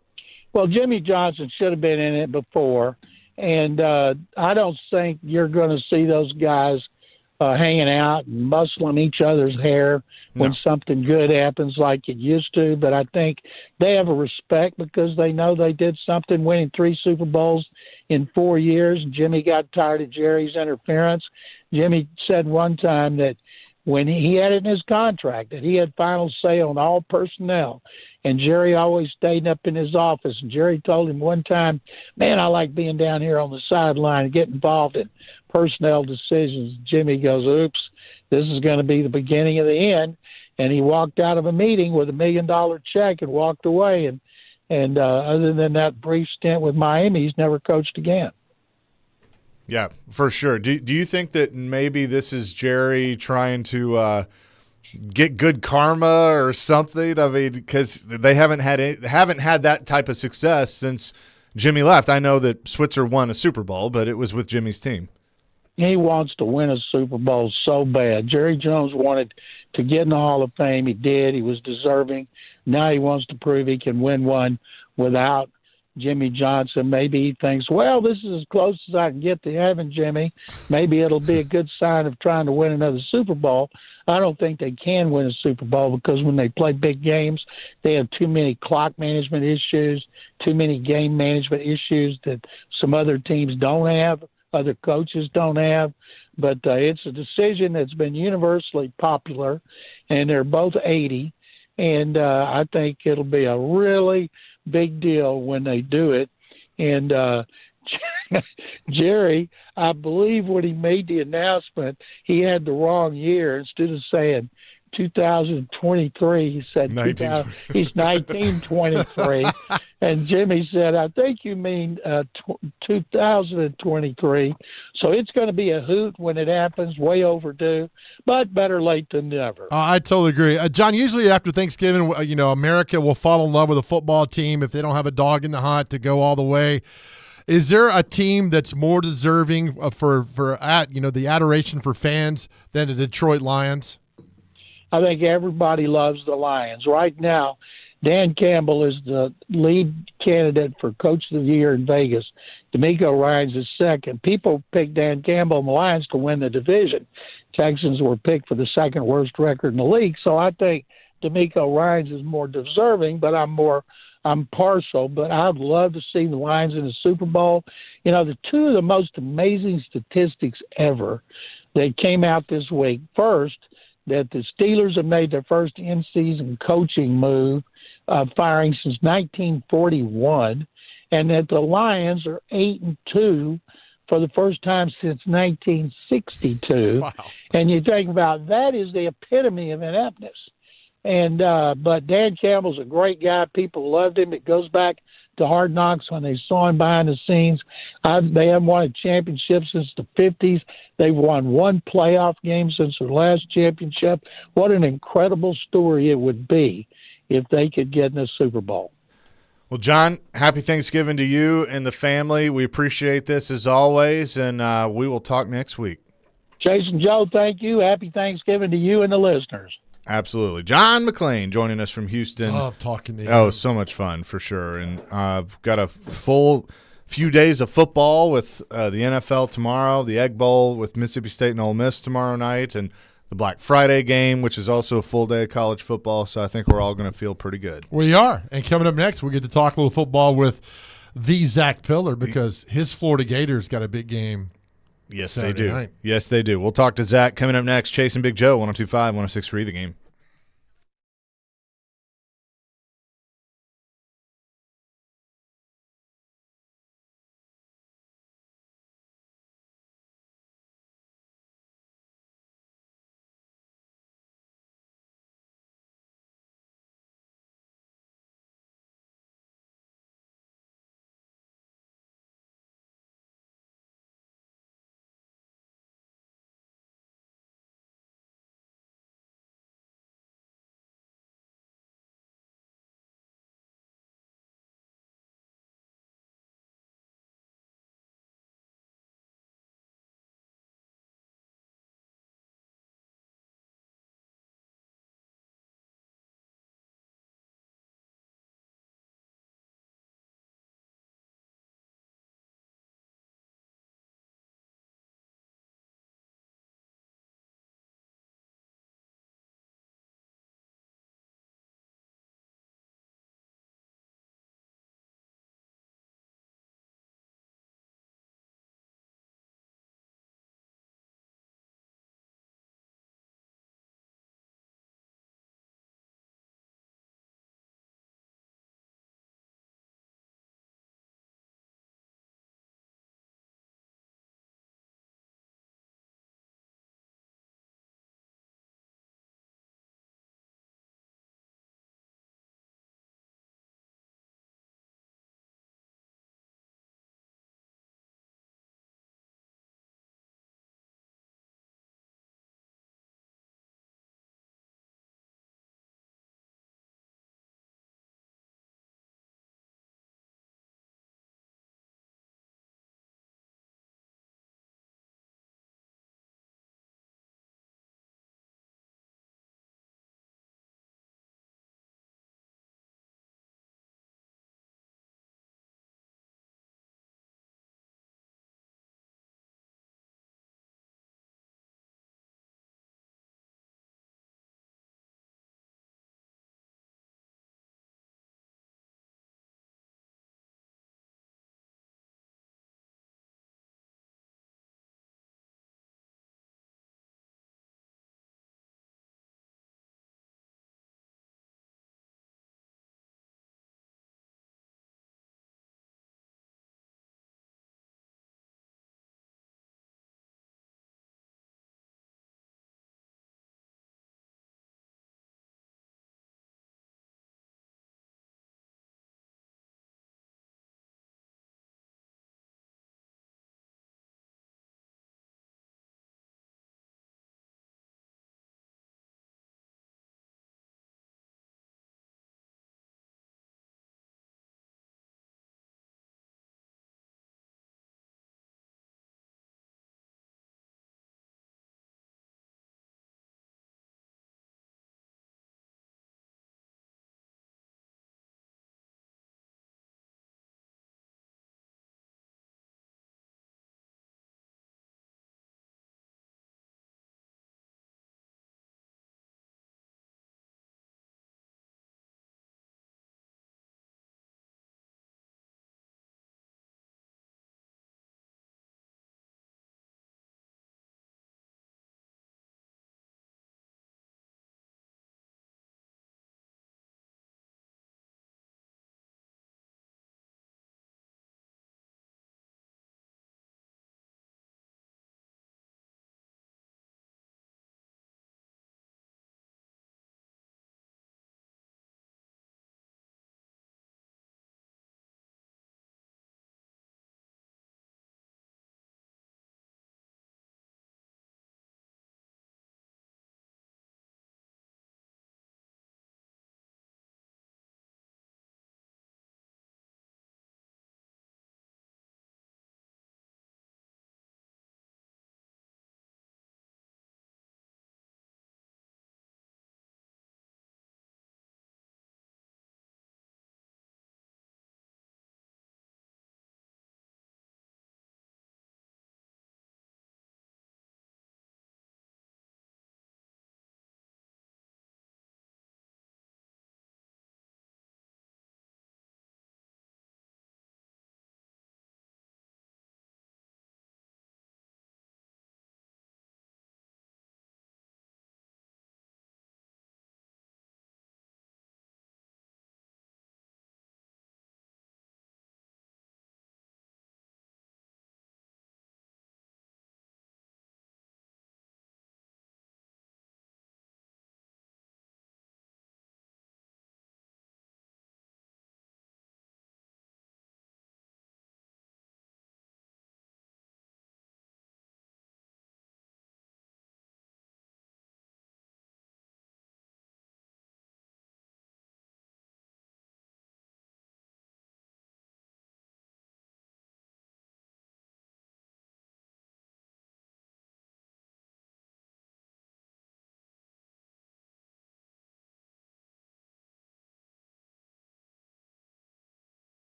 Well, Jimmy Johnson should have been in it before, and I don't think you're going to see those guys hanging out and muscling each other's hair when something good happens like it used to. But I think they have a respect because they know they did something, winning 3 Super Bowls in 4 years. Jimmy got tired of Jerry's interference. Jimmy said one time that when he had it in his contract that he had final say on all personnel, and Jerry always stayed up in his office. And Jerry told him one time, "Man, I like being down here on the sideline and get involved in personnel decisions." Jimmy goes, "Oops, this is going to be the beginning of the end." And he walked out of a meeting with $1 million check and walked away. And other than that brief stint with Miami, he's never coached again. Yeah, for sure. Do you think that maybe this is Jerry trying to get good karma or something? I mean, because they haven't had that type of success since Jimmy left. I know that Switzer won a Super Bowl, but it was with Jimmy's team. He wants to win a Super Bowl so bad. Jerry Jones wanted to get in the Hall of Fame. He did. He was deserving. Now he wants to prove he can win one without Jimmy Johnson. Maybe he thinks, well, this is as close as I can get to having Jimmy. Maybe it'll be a good sign of trying to win another Super Bowl. I don't think they can win a Super Bowl because when they play big games, they have too many clock management issues, too many game management issues that some other teams don't have, other coaches don't have. But it's a decision that's been universally popular, and they're both 80. And I think it'll be a really big deal when they do it. And Jerry, I believe when he made the announcement, he had the wrong year. Instead of saying 2023, he said he's 1923. And Jimmy said, I think you mean 2023. So it's going to be a hoot when it happens, way overdue, but better late than never. I totally agree. John, usually after Thanksgiving, America will fall in love with a football team if they don't have a dog in the hunt to go all the way. Is there a team that's more deserving for the adoration for fans than the Detroit Lions? I think everybody loves the Lions. Right now, Dan Campbell is the lead candidate for Coach of the Year in Vegas. D'Amico Ryans is second. People picked Dan Campbell and the Lions to win the division. Texans were picked for the second worst record in the league. So I think D'Amico Ryans is more deserving, but I'm partial. But I'd love to see the Lions in the Super Bowl. The two of the most amazing statistics ever that came out this week. First, that the Steelers have made their first in-season coaching move, firing since 1941, and that the Lions are 8-2 for the first time since 1962. Wow. And you think about that is the epitome of ineptness. And but Dan Campbell's a great guy. People loved him. It goes back to Hard Knocks when they saw him behind the scenes. They haven't won a championship since the 50s. They've won one playoff game since their last championship. What an incredible story it would be if they could get in the Super Bowl. Well, John, happy Thanksgiving to you and the family. We appreciate this as always, and we will talk next week. Jason, Joe, thank you. Happy Thanksgiving to you and the listeners. Absolutely. John McClain joining us from Houston. Love talking to you. Oh, so much fun for sure. And got a full few days of football with the NFL tomorrow, the Egg Bowl with Mississippi State and Ole Miss tomorrow night, and the Black Friday game, which is also a full day of college football. So I think we're all going to feel pretty good. We are. And coming up next, we get to talk a little football with the Zach Pillar because his Florida Gators got a big game. Yes, Saturday they do. night. Yes, they do. We'll talk to Zach coming up next. Chasing Big Joe, 102.5, 106.3 The Game.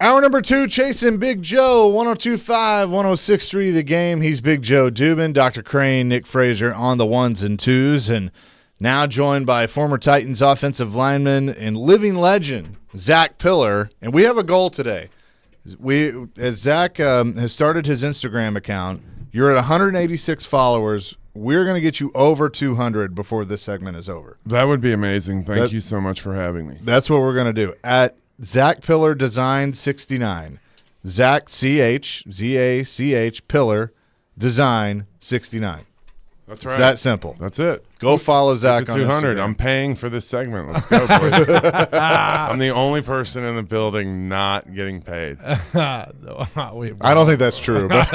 Hour number 2, chasing Big Joe, 102.5, 106.3 The Game. He's Big Joe Dubin, Dr. Crane, Nick Frazier on the ones and twos, and now joined by former Titans offensive lineman and living legend, Zach Pillar. And we have a goal today. As Zach has started his Instagram account, you're at 186 followers. We're going to get you over 200 before this segment is over. That would be amazing. Thank you so much for having me. That's what we're going to do. At Zach Pillar Design 69. Zach ZACH Pillar Design 69. That's right. It's that simple. That's it. Go follow Zach Get on to 200. Instagram. I'm paying for this segment. Let's go, boys. I'm the only person in the building not getting paid. I don't think that's true. But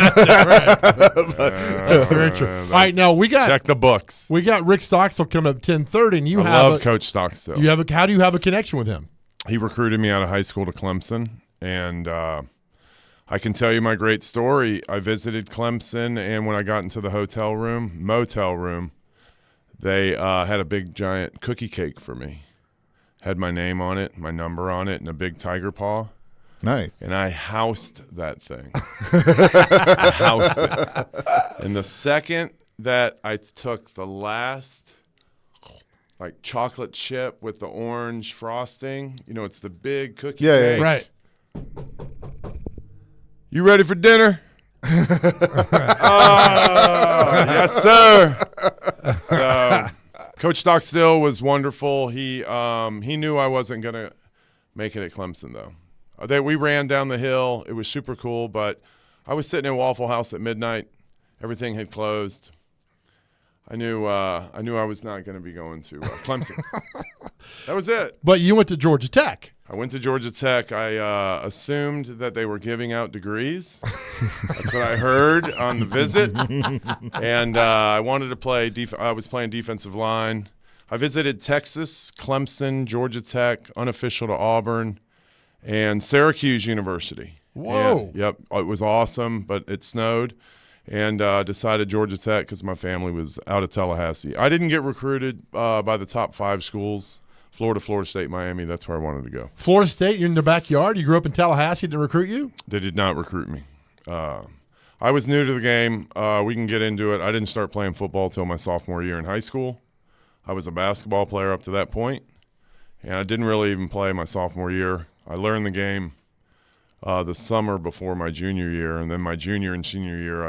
That's very true. All right, now Check the books. we got Rick Stockstill coming up at 10:30, and I love Coach Stockstill. how do you have a connection with him? He recruited me out of high school to Clemson, and I can tell you my great story. I visited Clemson, and when I got into the motel room, they had a big giant cookie cake for me. Had my name on it, my number on it, and a big tiger paw. nice. And I housed that thing. I housed it. And the second that I took the last chocolate chip with the orange frosting, it's the big cookie cake. Right. You ready for dinner? Yes, sir. So, Coach Stockstill was wonderful. He knew I wasn't going to make it at Clemson, though. We ran down the hill. It was super cool, but I was sitting in Waffle House at midnight. Everything had closed. I knew I was not going to be going to Clemson. That was it. But you went to Georgia Tech. I went to Georgia Tech. I assumed that they were giving out degrees. That's what I heard on the visit. And I wanted to play I was playing defensive line. I visited Texas, Clemson, Georgia Tech, unofficial to Auburn, and Syracuse University. Whoa. Yep. It was awesome, but it snowed. And decided Georgia Tech because my family was out of Tallahassee. I didn't get recruited by the top 5 schools. Florida State, Miami, that's where I wanted to go. Florida State, you're in their backyard. You grew up in Tallahassee, didn't recruit you? They did not recruit me. I was new to the game. We can get into it. I didn't start playing football till my sophomore year in high school. I was a basketball player up to that point, and I didn't really even play my sophomore year. I learned the game the summer before my junior year, and then my junior and senior year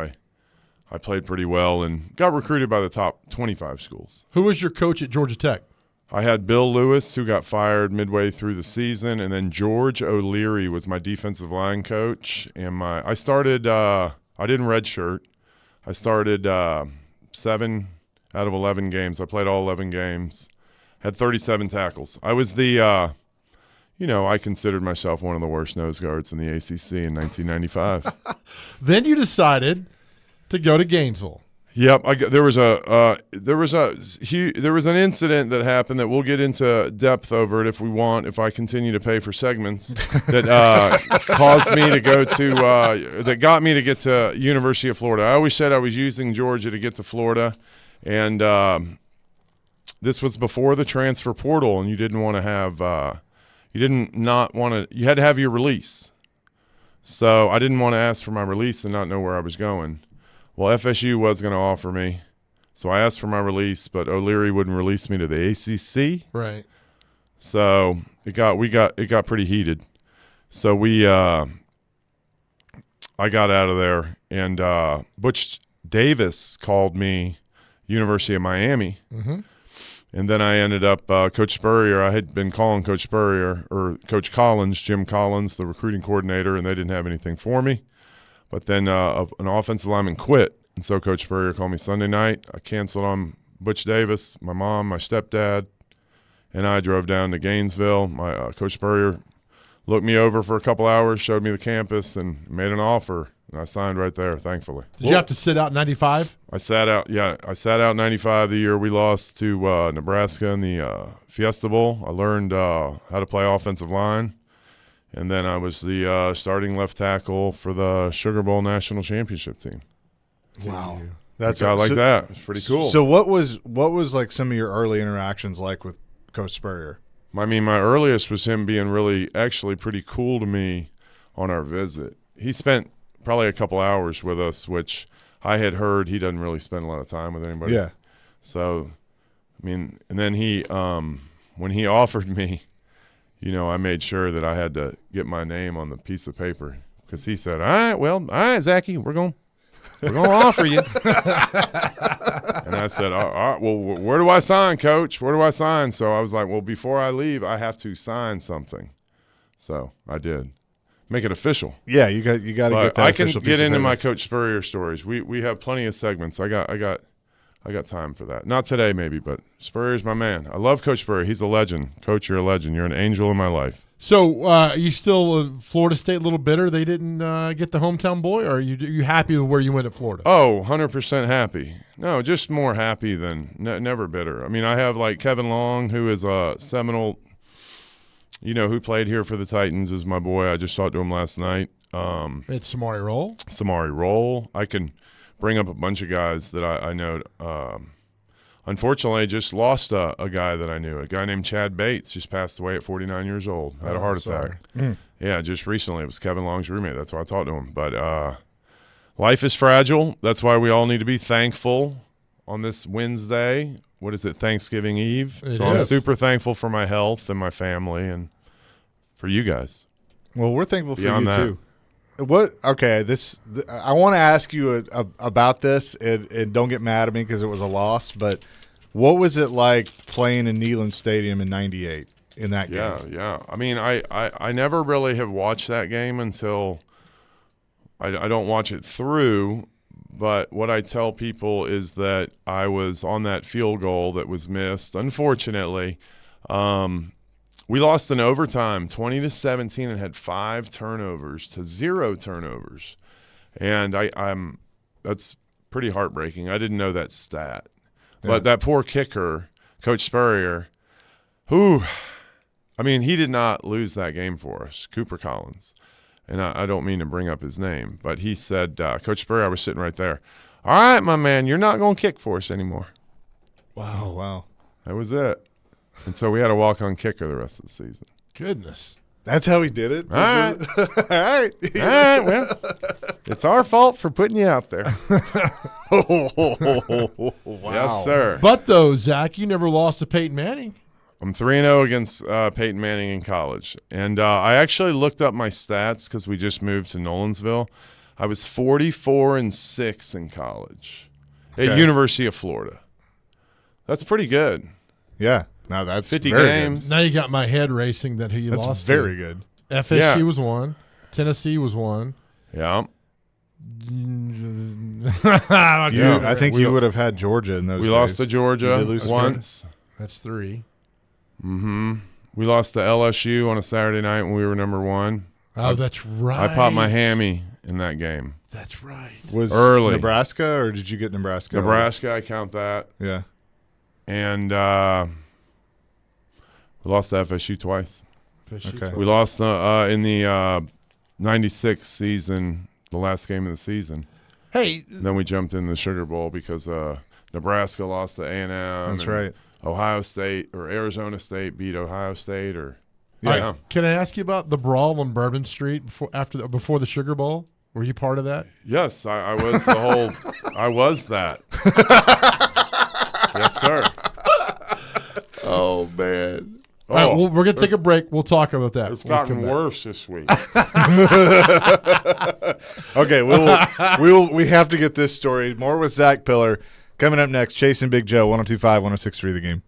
I played pretty well and got recruited by the top 25 schools. Who was your coach at Georgia Tech? I had Bill Lewis, who got fired midway through the season, and then George O'Leary was my defensive line coach. And I started I didn't redshirt. I started 7 out of 11 games. I played all 11 games, had 37 tackles. I was I considered myself one of the worst nose guards in the ACC in 1995. Then you decided to go to Gainesville. Yep, there was an incident that happened that we'll get into depth over it if I continue to pay for segments that caused me to go to that got me to get to University of Florida. I always said I was using Georgia to get to Florida, and this was before the transfer portal, and you didn't want to have you had to have your release. So I didn't want to ask for my release and not know where I was going. Well, FSU was going to offer me, so I asked for my release, but O'Leary wouldn't release me to the ACC. Right. So it got pretty heated. So I got out of there, and Butch Davis called me, University of Miami, and then I ended up Coach Spurrier. I had been calling Coach Spurrier or Coach Collins, Jim Collins, the recruiting coordinator, and they didn't have anything for me. But then an offensive lineman quit, and so Coach Spurrier called me Sunday night. I canceled on Butch Davis, my mom, my stepdad, and I drove down to Gainesville. My Coach Spurrier looked me over for a couple hours, showed me the campus, and made an offer, and I signed right there, thankfully. Did you have to sit out 95? I sat out 95 the year we lost to Nebraska in the Fiesta Bowl. I learned how to play offensive line. And then I was the starting left tackle for the Sugar Bowl national championship team. Wow. That's that. It's pretty cool. So what was like some of your early interactions like with Coach Spurrier? I mean, my earliest was him being actually pretty cool to me on our visit. He spent probably a couple hours with us, which I had heard he doesn't really spend a lot of time with anybody. Yeah. So, I mean, and then he, when he offered me, I made sure that I had to get my name on the piece of paper because he said, all right, Zachy, we're going to offer you. And I said, all right, well, where do I sign, Coach? Where do I sign? So I was like, well, before I leave, I have to sign something. So I did. Make it official. Yeah, you got to get that. I can official get piece of into paper. my Coach Spurrier stories. We have plenty of segments. I got time for that. Not today, maybe, but Spurrier's my man. I love Coach Spurrier. He's a legend. Coach, you're a legend. You're an angel in my life. So you still Florida State a little bitter they didn't get the hometown boy, or are you happy with where you went at Florida? Oh, 100% happy. No, just more happy than never bitter. I mean, I have like Kevin Long, who is a Seminole, who played here for the Titans, is my boy. I just talked to him last night. It's Samari Roll. Samari Roll. I can bring up a bunch of guys that I know. Unfortunately, I just lost a guy that I knew. A guy named Chad Bates just passed away at 49 years old. Had a heart attack. Yeah, just recently. It was Kevin Long's roommate. That's why I talked to him. But life is fragile. That's why we all need to be thankful on this Wednesday. What is it, Thanksgiving Eve? I'm super thankful for my health and my family and for you guys. Well, we're thankful for Beyond you that. too. What? Okay, I want to ask you about this, and don't get mad at me because it was a loss. But what was it like playing in Neyland Stadium in '98 in that game? Yeah. I mean, I never really have watched that game until I don't watch it through. But what I tell people is that I was on that field goal that was missed, unfortunately. We lost in overtime 20-17 and had 5 turnovers to 0 turnovers. And I'm that's pretty heartbreaking. I didn't know that stat. Yeah. But that poor kicker, Coach Spurrier, he did not lose that game for us, Cooper Collins. And I don't mean to bring up his name, but he said, Coach Spurrier, I was sitting right there. All right, my man, you're not going to kick for us anymore. Wow. Wow. That was it. And so we had a walk-on kicker the rest of the season. Goodness. That's how he did it? All right. All right. All right, well, it's our fault for putting you out there. Wow. Yes, sir. But, though, Zach, you never lost to Peyton Manning. I'm 3-0 against Peyton Manning in college. And I actually looked up my stats because we just moved to Nolensville. I was 44-6 in college at University of Florida. That's pretty good. Yeah. No, that's 50 very games. Now you got my head racing that he That's lost. very good. FSU was 1. Tennessee was 1. Yeah. I think you would have had Georgia in those We days. lost to Georgia lose once. That's 3. Mm-hmm. We lost to LSU on a Saturday night when we were number 1. Oh, that's right. I popped my hammy in that game. That's right. Was early. Nebraska, or did you get Nebraska? Nebraska, I count that. Yeah. And we lost to FSU twice. Okay. We lost in the 96 season, the last game of the season. Hey. And then we jumped in the Sugar Bowl because Nebraska lost to A&M. That's right. Ohio State or Arizona State beat Ohio State. Right. Can I ask you about the brawl on Bourbon Street before the Sugar Bowl? Were you part of that? Yes, I was the whole – I was that. Yes, sir. Oh, man. All right, we're going to take a break. We'll talk about that. It's gotten worse this week. Okay, we have to get this story. More with Zach Pillar. Coming up next, Chasing Big Joe, 102.5, 106.3 The Game.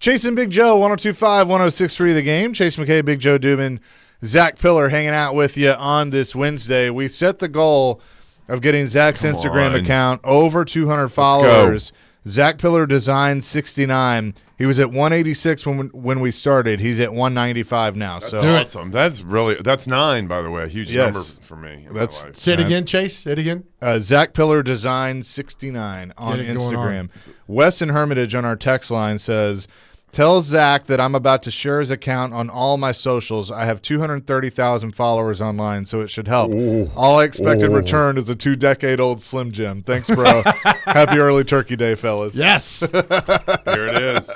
Chasing Big Joe, 102.5, 106.3 The Game. Chase McKay, Big Joe Dubin, Zach Pillar hanging out with you on this Wednesday. We set the goal of getting Zach's Instagram account over 200 followers. Zach Pillar Design 69. He was at 186 when we started. He's at 195 now. That's so awesome. That's 9, by the way. A huge number for me. Say it again, Chase. Say it again. Zach Pillar Design 69 on Instagram. Wes in Hermitage on our text line says, tell Zach that I'm about to share his account on all my socials. I have 230,000 followers online, so it should help. Ooh. All I expect in return is a 2-decade-old Slim Jim. Thanks, bro. Happy early Turkey Day, fellas. Yes. Here it is.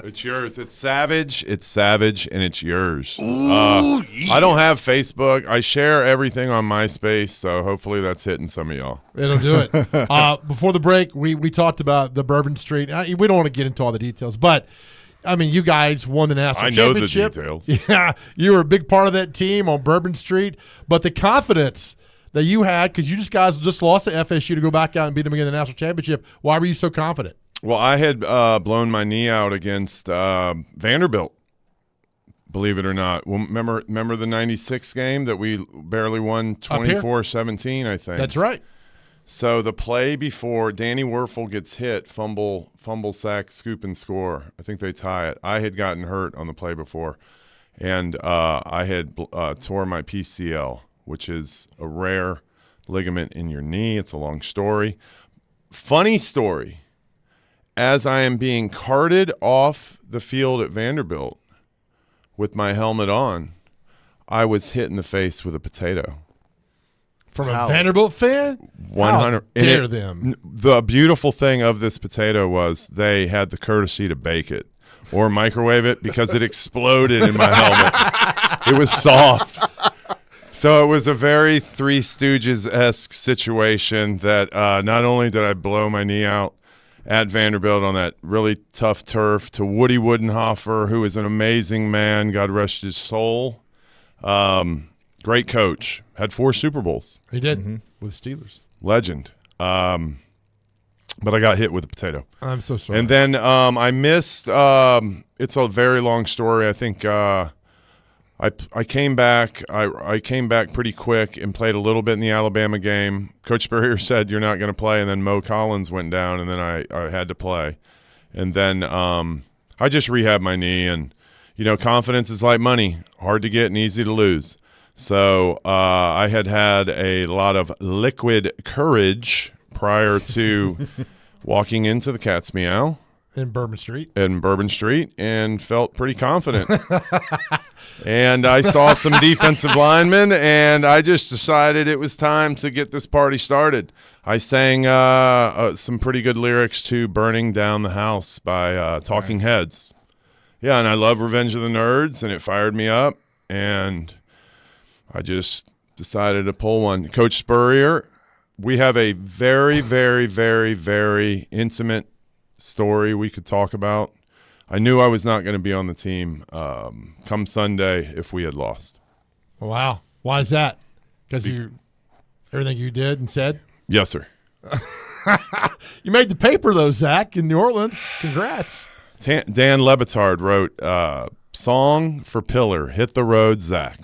It's yours. It's savage, and it's yours. I don't have Facebook. I share everything on MySpace, so hopefully that's hitting some of y'all. It'll do it. Before the break, we talked about the Bourbon Street. We don't want to get into all the details, but, I mean, you guys won the national championship. I know the details. Yeah, you were a big part of that team on Bourbon Street, but the confidence that you had, because you guys just lost to FSU to go back out and beat them again in the national championship, why were you so confident? Well, I had blown my knee out against Vanderbilt, believe it or not. Well, remember the 96 game that we barely won 24-17, I think. That's right. So the play before Danny Werfel gets hit, fumble, sack, scoop, and score. I think they tie it. I had gotten hurt on the play before, and I had tore my PCL, which is a rare ligament in your knee. It's a long story. Funny story. As I am being carted off the field at Vanderbilt with my helmet on, I was hit in the face with a potato. From a Vanderbilt fan? 100. How dare them. The beautiful thing of this potato was they had the courtesy to bake it or microwave it because it exploded in my helmet. It was soft. So it was a very Three Stooges-esque situation that not only did I blow my knee out at Vanderbilt on that really tough turf to Woody Woodenhofer, who is an amazing man, God rest his soul. Great coach. Had 4 Super Bowls. He did with Steelers. Legend. But I got hit with a potato. I'm so sorry. And then I missed it's a very long story. I think I came back. I came back pretty quick and played a little bit in the Alabama game. Coach Spurrier said you're not going to play, and then Mo Collins went down, and then I had to play. And then I just rehabbed my knee, and confidence is like money, hard to get and easy to lose. So I had a lot of liquid courage prior to walking into the Cat's Meow in Bourbon Street, and felt pretty confident. And I saw some defensive linemen, and I just decided it was time to get this party started. I sang some pretty good lyrics to Burning Down the House by Talking Heads. Yeah, and I love Revenge of the Nerds, and it fired me up, and I just decided to pull one. Coach Spurrier, we have a very, very, very, very intimate story we could talk about. I knew I was not going to be on the team come Sunday if we had lost. Wow. Why is that? Because everything you did and said? Yes, sir. You made the paper, though, Zach, in New Orleans. Congrats. Dan Lebitard wrote, song for Pillar, Hit the Road, Zach.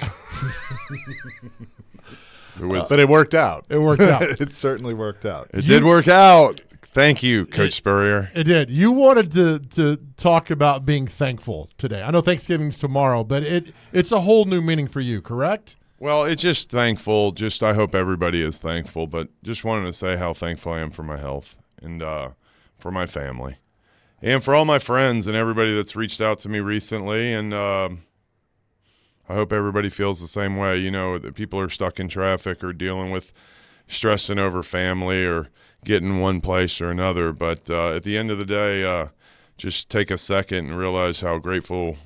But it worked out. It worked out. It certainly worked out. It did work out. Thank you, Coach Spurrier. It did. You wanted to talk about being thankful today. I know Thanksgiving's tomorrow, but it's a whole new meaning for you, correct? Well, it's just thankful. I hope everybody is thankful, but just wanted to say how thankful I am for my health and for my family and for all my friends and everybody that's reached out to me recently. And I hope everybody feels the same way. That people are stuck in traffic or dealing with stressing over family or getting one place or another. But at the end of the day, just take a second and realize how grateful,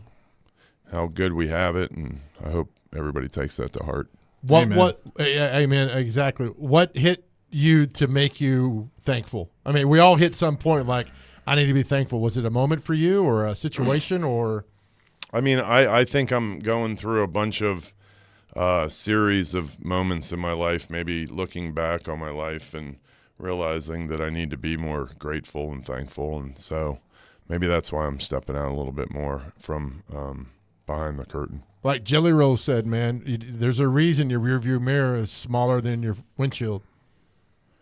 how good we have it. And I hope everybody takes that to heart. Amen. Exactly. What hit you to make you thankful? I mean, we all hit some point like, I need to be thankful. Was it a moment for you or a situation or? I mean, I think I'm going through a bunch of series of moments in my life, maybe looking back on my life and realizing that I need to be more grateful and thankful. And so maybe that's why I'm stepping out a little bit more from behind the curtain. Like Jelly Roll said, man, there's a reason your rearview mirror is smaller than your windshield.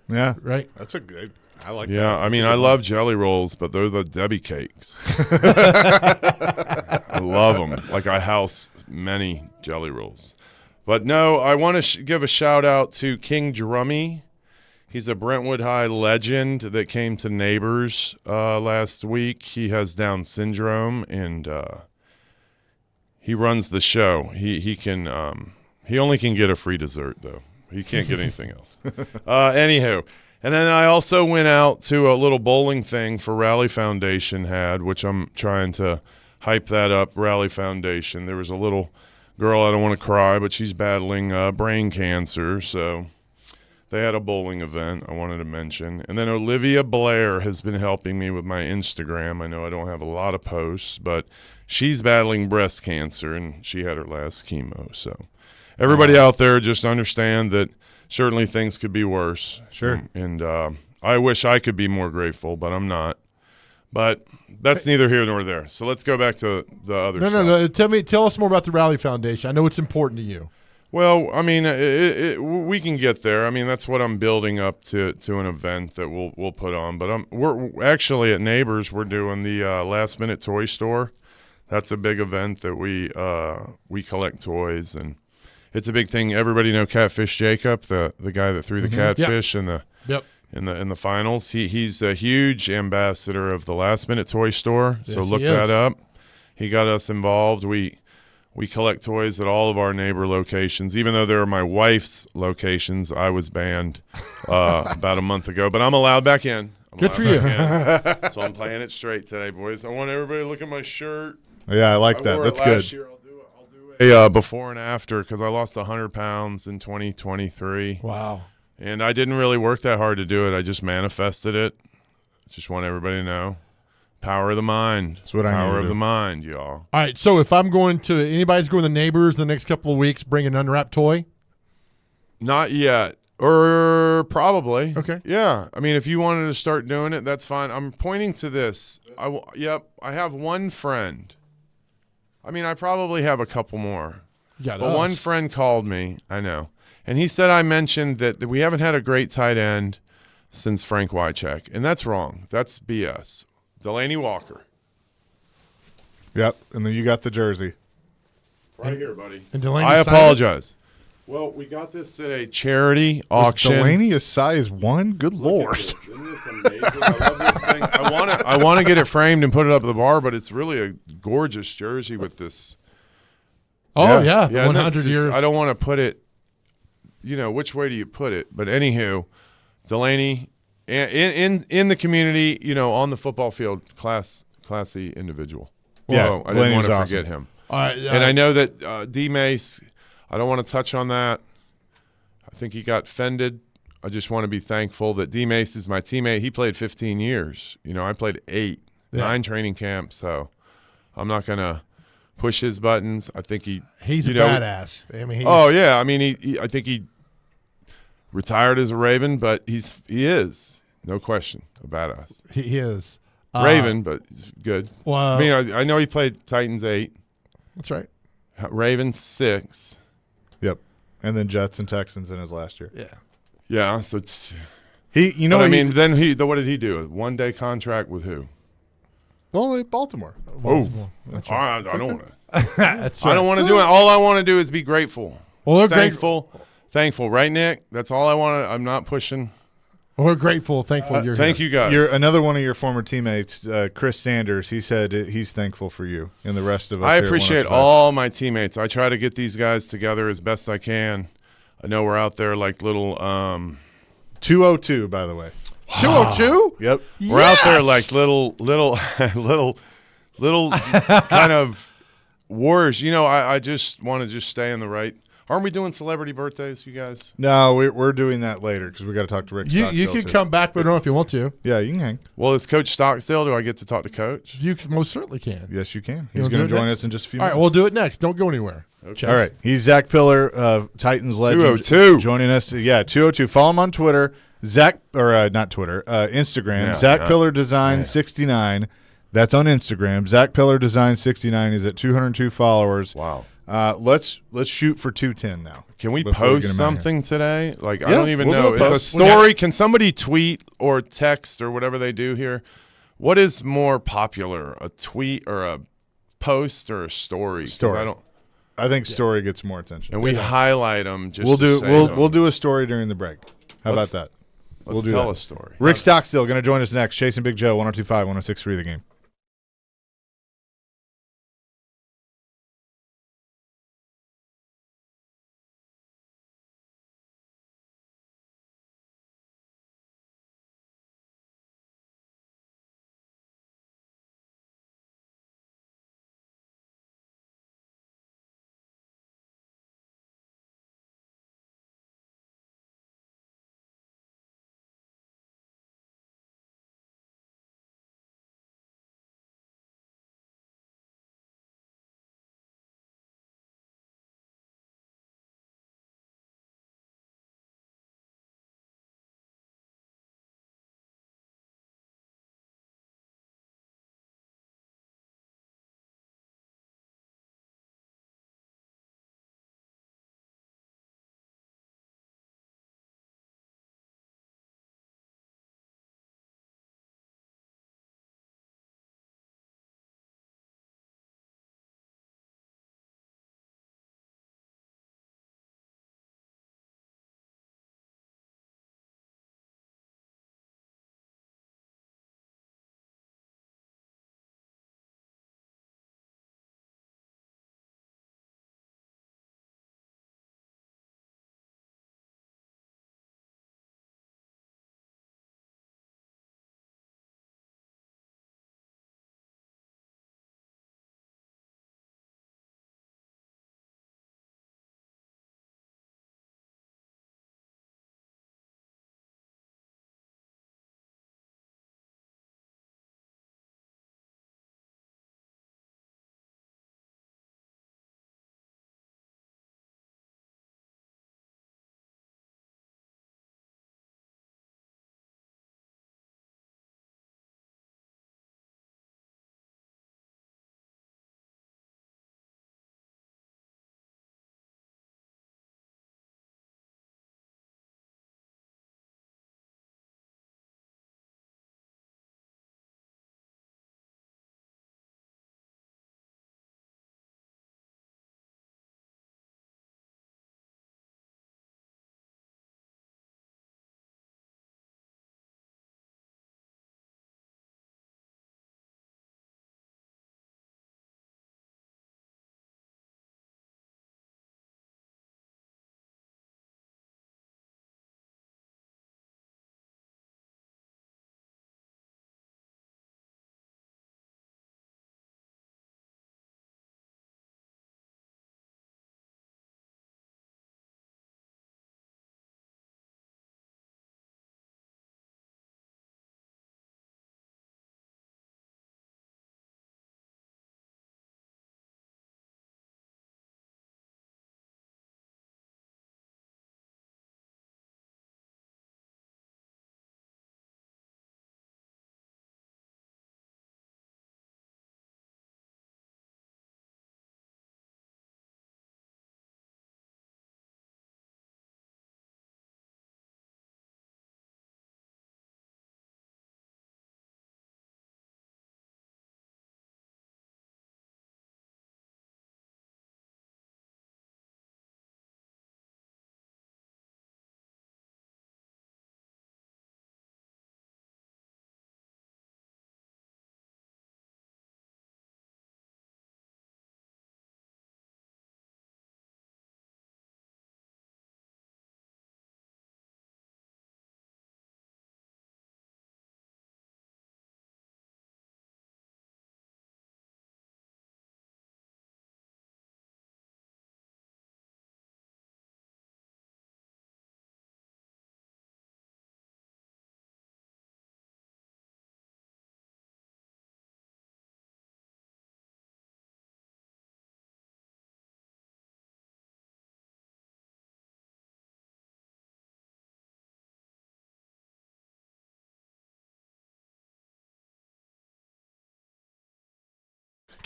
Yeah, right. That's a good. I like. Yeah, that. I mean, I love jelly rolls, but they're the Debbie cakes. I love them. Like I house many jelly rolls. But no, I want to give a shout out to King Drummy. He's a Brentwood High legend that came to Neighbors last week. He has Down syndrome, and he runs the show. He can he only can get a free dessert though. He can't get anything else. Anywho, and then I also went out to a little bowling thing for Rally Foundation had, which I'm trying to hype that up. Rally Foundation. There was a little girl, I don't want to cry, but she's battling brain cancer, so they had a bowling event I wanted to mention. And then Olivia Blair has been helping me with my Instagram. I know I don't have a lot of posts, but she's battling breast cancer, and she had her last chemo. So everybody out there, just understand that certainly things could be worse. Sure. And I wish I could be more grateful, but I'm not. But that's neither here nor there. So let's go back to the other stuff. No. Tell us more about the Rally Foundation. I know it's important to you. Well, I mean, we can get there. I mean, that's what I'm building up to an event that we'll put on. But we're actually at Neighbors. We're doing the Last Minute Toy Store. That's a big event that we collect toys, and it's a big thing. Everybody know Catfish Jacob, the guy that threw the catfish in the finals. He's a huge ambassador of the Last Minute Toy Store. So look that up. He got us involved. We collect toys at all of our neighbor locations. Even though they're my wife's locations, I was banned about a month ago, but I'm allowed back in. Good for you. So I'm playing it straight today, boys. I want everybody to look at my shirt. Yeah, I like that. That's good. Last year. I'll do a before and after because I lost 100 pounds in 2023. Wow. And I didn't really work that hard to do it. I just manifested it. Just want everybody to know. Power of the mind. That's what I need. Power of the mind, y'all. All right, so if I'm going to – anybody's going to Neighbors the next couple of weeks, bring an unwrapped toy? Not yet. Or probably. Okay. Yeah. I mean, if you wanted to start doing it, that's fine. I'm pointing to this. I have one friend. I mean, I probably have a couple more. But one friend called me. I know. And he said I mentioned that we haven't had a great tight end since Frank Wycheck. And that's wrong. That's BS. Delaney Walker. Yep. And then you got the jersey. Right here, buddy. And Delaney I apologize. Well, we got this at a charity auction. Delaney is size 1? Good Lord. Isn't this amazing? I love this thing. I want to get it framed and put it up at the bar, but it's really a gorgeous jersey with this. Oh, yeah. Yeah, 100 years. I don't want to put it, which way do you put it? But anywho, Delaney, in the community, on the football field, classy individual. Yeah, so I didn't want to awesome. forget him. All right. And I know that D. Mace, I don't want to touch on that. I think he got fended. I just want to be thankful that D. Mace is my teammate. He played 15 years. I played 9 training camps, so I'm not going to push his buttons. I think he's a badass. I mean, I mean, I think he retired as a Raven, but he is, no question, a badass. He is. Raven, but he's good. Well, I mean, I know he played Titans 8. That's right. Ravens 6. Yep. And then Jets and Texans in his last year. Yeah. Yeah, so it's then what did he do? A 1-day contract with who? Well, Baltimore. That's I right. don't want to. That's I right. don't want to do it. All I want to do is be grateful. Well, they're Thankful, right, Nick? That's all I want to. I'm not pushing. We're grateful, thankful you're Thank here. you guys. You're another one of your former teammates, Chris Sanders. He said he's thankful for you and the rest of us. I here at appreciate 105. all my teammates. I try to get these guys together as best I can. I know we're out there like little 202, by the way. 202? Yep. We're out there like little kind of wars. I just want to stay in the right. Aren't we doing celebrity birthdays, you guys? No, we're doing that later because we got to talk to Rick Stockstill. You can come back later on if you want to. Yeah, you can hang. Well, is Coach Stockstill? Do I get to talk to Coach? You most certainly can. Yes, you can. You He's wanna going do to it join next? us in just a few All right, minutes. we'll do it next. Don't go anywhere. Okay. All right. He's Zach Pillar, Titans legend. 202. Joining us. Yeah, 202. Follow him on Twitter. Not Twitter. Instagram. Yeah, Zach yeah. Pillar Design 69. That's on Instagram. Zach Pillar Design 69 is at 202 followers. Wow. Let's shoot for 210 now. Can we before we get post 'em out here. something today? Like, I Yeah, don't even we'll know. do a It's a post. story. Can somebody tweet or text or whatever they do here? What is more popular, a tweet or a post or a story? 'Cause Story. I think story gets more attention. And we highlight them. Just we'll to do say we'll them. do a story during the break. How Let's- about that? Let's do tell that. a story. Rick Stockstill going to join us next. Chasing Big Joe, 102.5, 106.3 The Game.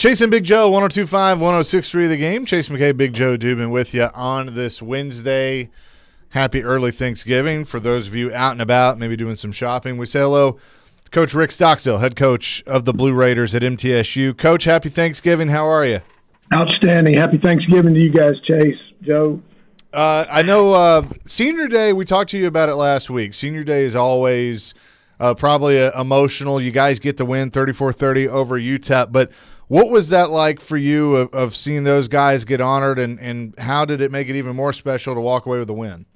Chase and Big Joe, 102.5, 106.3 The Game. Chase McKay, Big Joe Dubin with you on this Wednesday. Happy early Thanksgiving for those of you out and about, maybe doing some shopping. We say hello to Coach Rick Stockstill, head coach of the Blue Raiders at MTSU. Coach, happy Thanksgiving. How are you? Outstanding. Happy Thanksgiving to you guys, Chase, Joe. I know Senior Day, we talked to you about it last week. Senior Day is always probably emotional. You guys get the win 34-30 over UTEP, but what was that like for you of seeing those guys get honored, and how did it make it even more special to walk away with a win?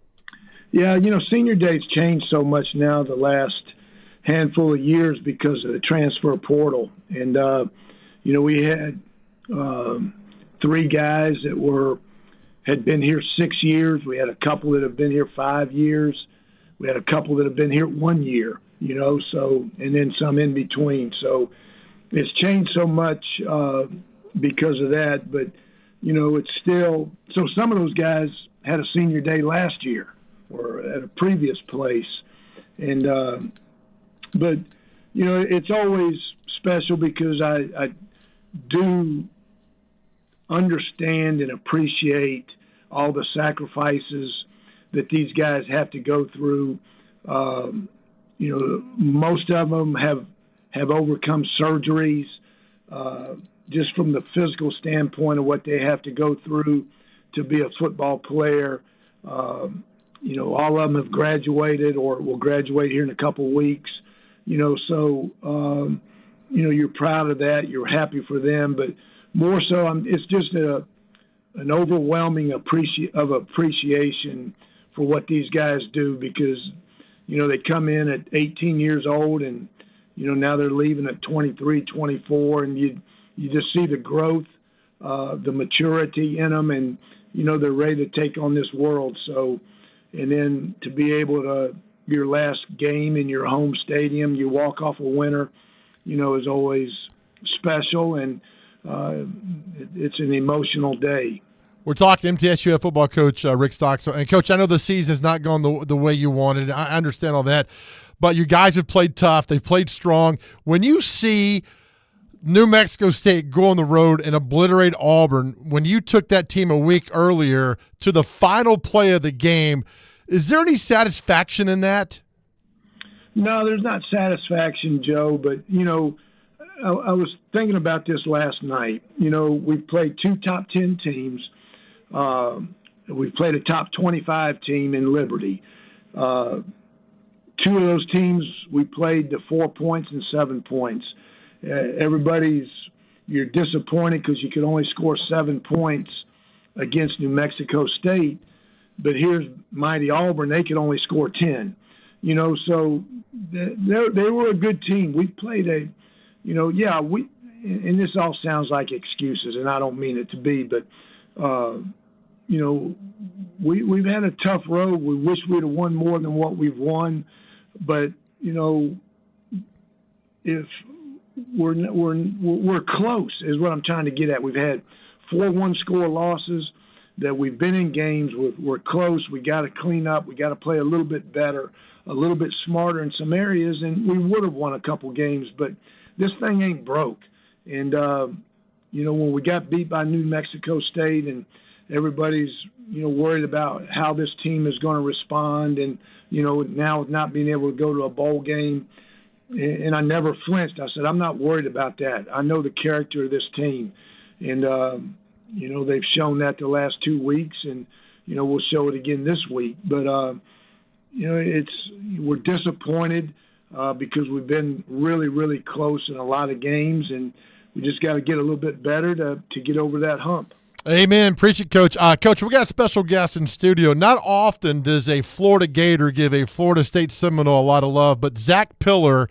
Yeah, Senior Day's changed so much now the last handful of years because of the transfer portal. And, we had 3 guys that had been here 6 years. We had a couple that have been here 5 years. We had a couple that have been here 1 year, and then some in between. So it's changed so much because of that, but it's still so. Some of those guys had a Senior Day last year or at a previous place, and but it's always special because I do understand and appreciate all the sacrifices that these guys have to go through. Most of them have overcome surgeries, just from the physical standpoint of what they have to go through to be a football player. All of them have graduated or will graduate here in a couple of weeks. You're proud of that. You're happy for them, but more so, it's just an overwhelming appreciation for what these guys do because, they come in at 18 years old and, now they're leaving at 23, 24, and you just see the growth, the maturity in them, and, they're ready to take on this world. So, and then to be able to, your last game in your home stadium, you walk off a winner, is always special, and it's an emotional day. We're talking MTSU football coach Rick Stockstill. And, Coach, I know the season's not gone the way you wanted. I understand all that. But you guys have played tough. They've played strong. When you see New Mexico State go on the road and obliterate Auburn, when you took that team a week earlier to the final play of the game, is there any satisfaction in that? No, there's not satisfaction, Joe. But, I was thinking about this last night. We've played 2 top 10 teams. We've played a top 25 team in Liberty. 2 of those teams we played to 4 points and 7 points. You're disappointed because you could only score 7 points against New Mexico State, but here's mighty Auburn, they could only score 10. So they were a good team. We played and this all sounds like excuses, and I don't mean it to be, but we've had a tough road. We wish we'd have won more than what we've won, but if we're close is what I'm trying to get at. We've had 4 one-score losses that we've been in games with. We're close. We got to clean up. We got to play a little bit better, a little bit smarter in some areas, and we would have won a couple games, but this thing ain't broke. And, when we got beat by New Mexico State and everybody's, worried about how this team is going to respond and, now not being able to go to a bowl game, and I never flinched. I said, I'm not worried about that. I know the character of this team. And, they've shown that the last 2 weeks, and, we'll show it again this week. But, we're disappointed because we've been really, really close in a lot of games, and we just got to get a little bit better to get over that hump. Amen. Preach it, Coach. Coach, we got a special guest in studio. Not often does a Florida Gator give a Florida State Seminole a lot of love, but Zach Pillar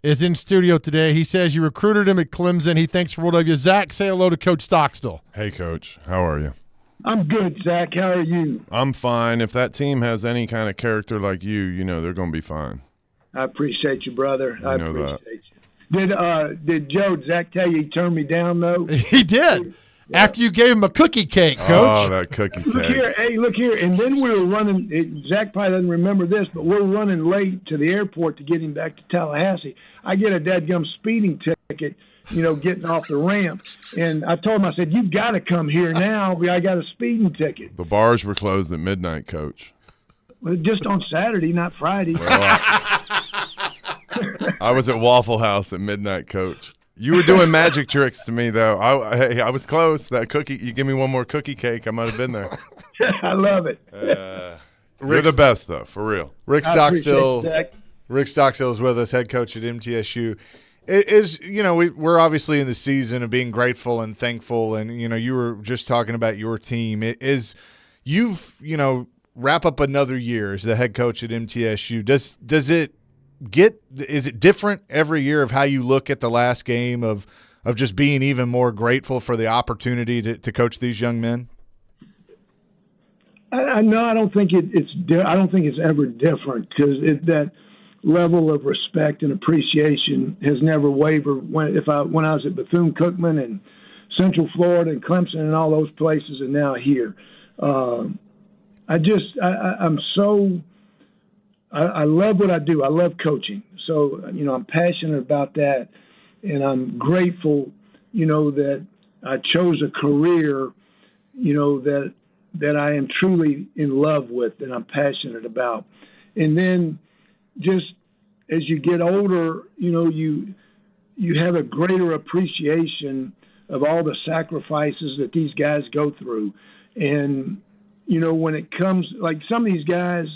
is in studio today. He says you recruited him at Clemson. He thanks for all of you. Zach, say hello to Coach Stockstill. Hey, Coach. How are you? I'm good, Zach. How are you? I'm fine. If that team has any kind of character like you, they're going to be fine. I appreciate you, brother. I know appreciate you. Did Zach tell you he turned me down, though? He did. After you gave him a cookie cake, Coach. Oh, that cookie Look here, cake. hey, look here. And then we were running. Zach probably doesn't remember this, but we're running late to the airport to get him back to Tallahassee. I get a dadgum speeding ticket, getting off the ramp. And I told him, I said, "You've got to come here now. I got a speeding ticket." The bars were closed at midnight, Coach. Well, just on Saturday, not Friday. I was at Waffle House at midnight, Coach. You were doing magic tricks to me, though. I was close. That cookie, you give me one more cookie cake, I might have been there. I love it. You're the best, though, for real. Rick I appreciate Stockstill. it, Zach. Rick Stockstill is with us, head coach at MTSU. It is, we're obviously in the season of being grateful and thankful, and you were just talking about your team. It is, wrap up another year as the head coach at MTSU. Is it different every year of how you look at the last game of just being even more grateful for the opportunity to coach these young men? I don't think I don't think it's ever different because that level of respect and appreciation has never wavered. When I was at Bethune-Cookman and Central Florida and Clemson and all those places, and now here, I love what I do. I love coaching. So, I'm passionate about that, and I'm grateful, that I chose a career, that I am truly in love with and I'm passionate about. And then just as you get older, you have a greater appreciation of all the sacrifices that these guys go through. And, when it comes, like some of these guys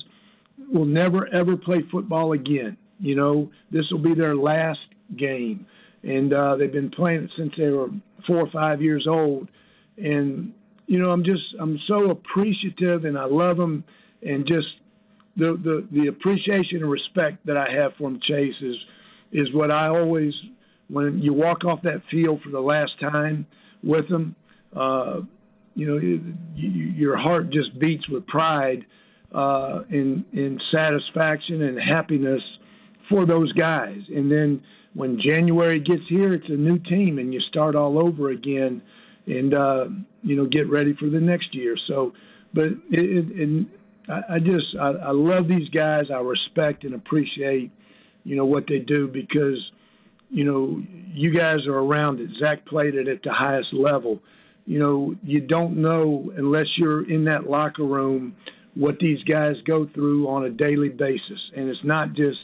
will never, ever play football again. This will be their last game. And they've been playing it since they were 4 or 5 years old. And, I'm so appreciative and I love them. And just the appreciation and respect that I have for them, Chase, is what I always, when you walk off that field for the last time with them, your heart just beats with pride in satisfaction and happiness for those guys. And then when January gets here, it's a new team and you start all over again and, get ready for the next year. So, but I love these guys. I respect and appreciate, what they do because, you guys are around it. Zach played it at the highest level. You don't know unless you're in that locker room what these guys go through on a daily basis. And it's not just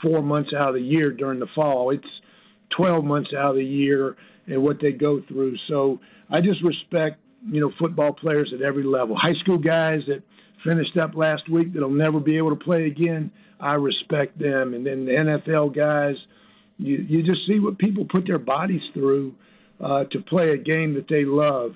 4 months out of the year during the fall. It's 12 months out of the year and what they go through. So I just respect, football players at every level. High school guys that finished up last week that'll never be able to play again, I respect them. And then the NFL guys, you just see what people put their bodies through to play a game that they love.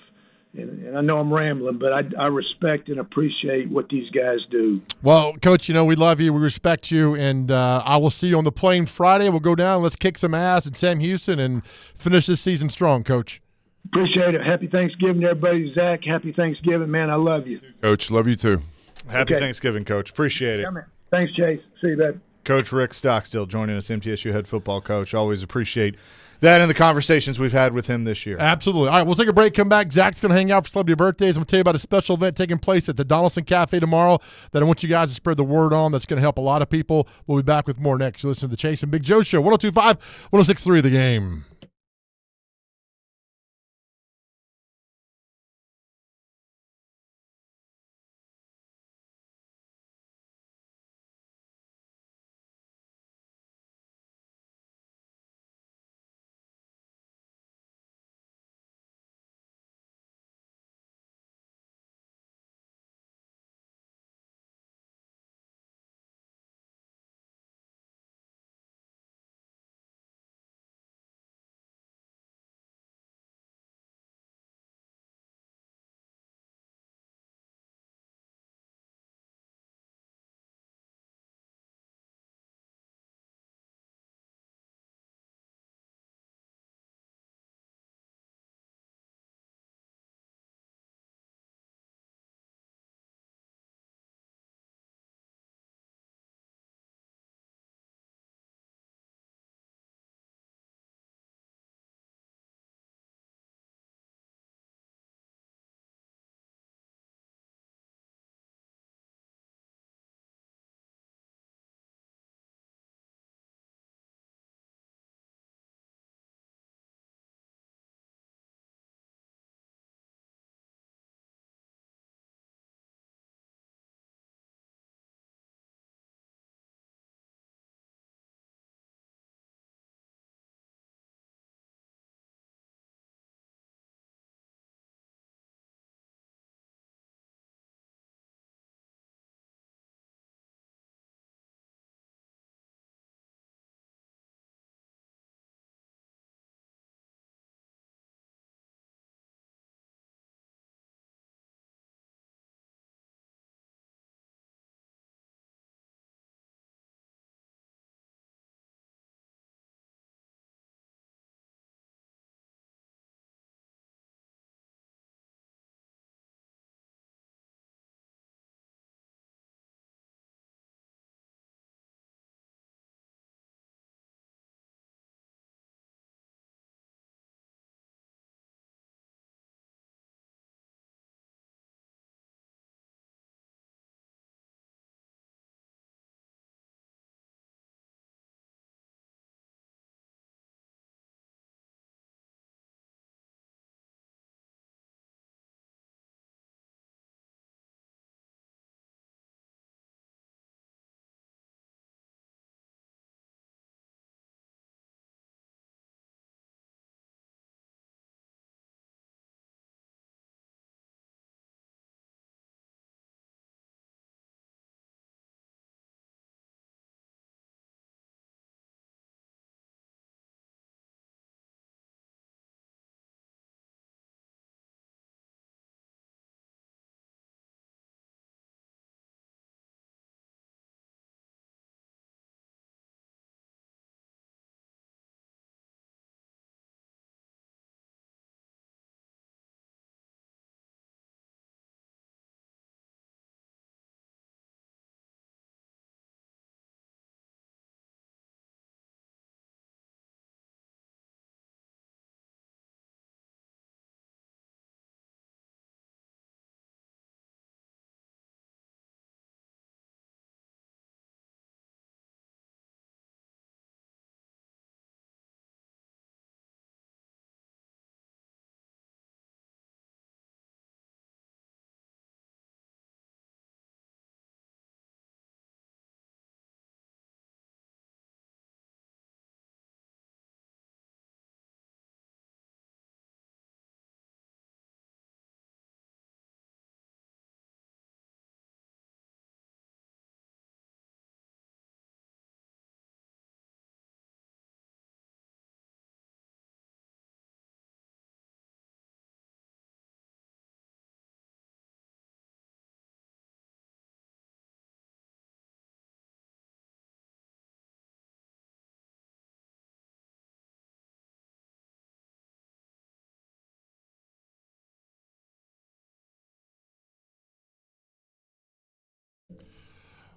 And I know I'm rambling, but I respect and appreciate what these guys do. Well, Coach, we love you. We respect you. And I will see you on the plane Friday. We'll go down. Let's kick some ass at Sam Houston and finish this season strong, Coach. Appreciate it. Happy Thanksgiving to everybody. Zach, happy Thanksgiving. Man, I love you. Coach, love you too. Happy Thanksgiving, Coach. Appreciate it. Yeah, man. Thanks, Chase. See you, babe. Coach Rick Stockstill joining us, MTSU head football coach. Always appreciate that and the conversations we've had with him this year. Absolutely. All right, we'll take a break, come back. Zach's going to hang out for celebrity birthdays. I'm going to tell you about a special event taking place at the Donaldson Cafe tomorrow that I want you guys to spread the word on. That's going to help a lot of people. We'll be back with more next. You listen to the Chase and Big Joe Show, 102.5, 106.3 The Game.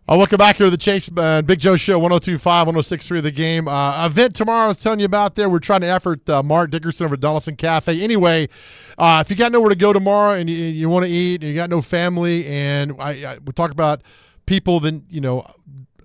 Welcome back here to the Chase Big Joe Show, 102.5, 106.3 The Game. Event tomorrow I was telling you about there. We're trying to effort Mark Dickerson over at Donaldson Cafe. Anyway, if you got nowhere to go tomorrow and you want to eat and you got no family, and we talk about people, then,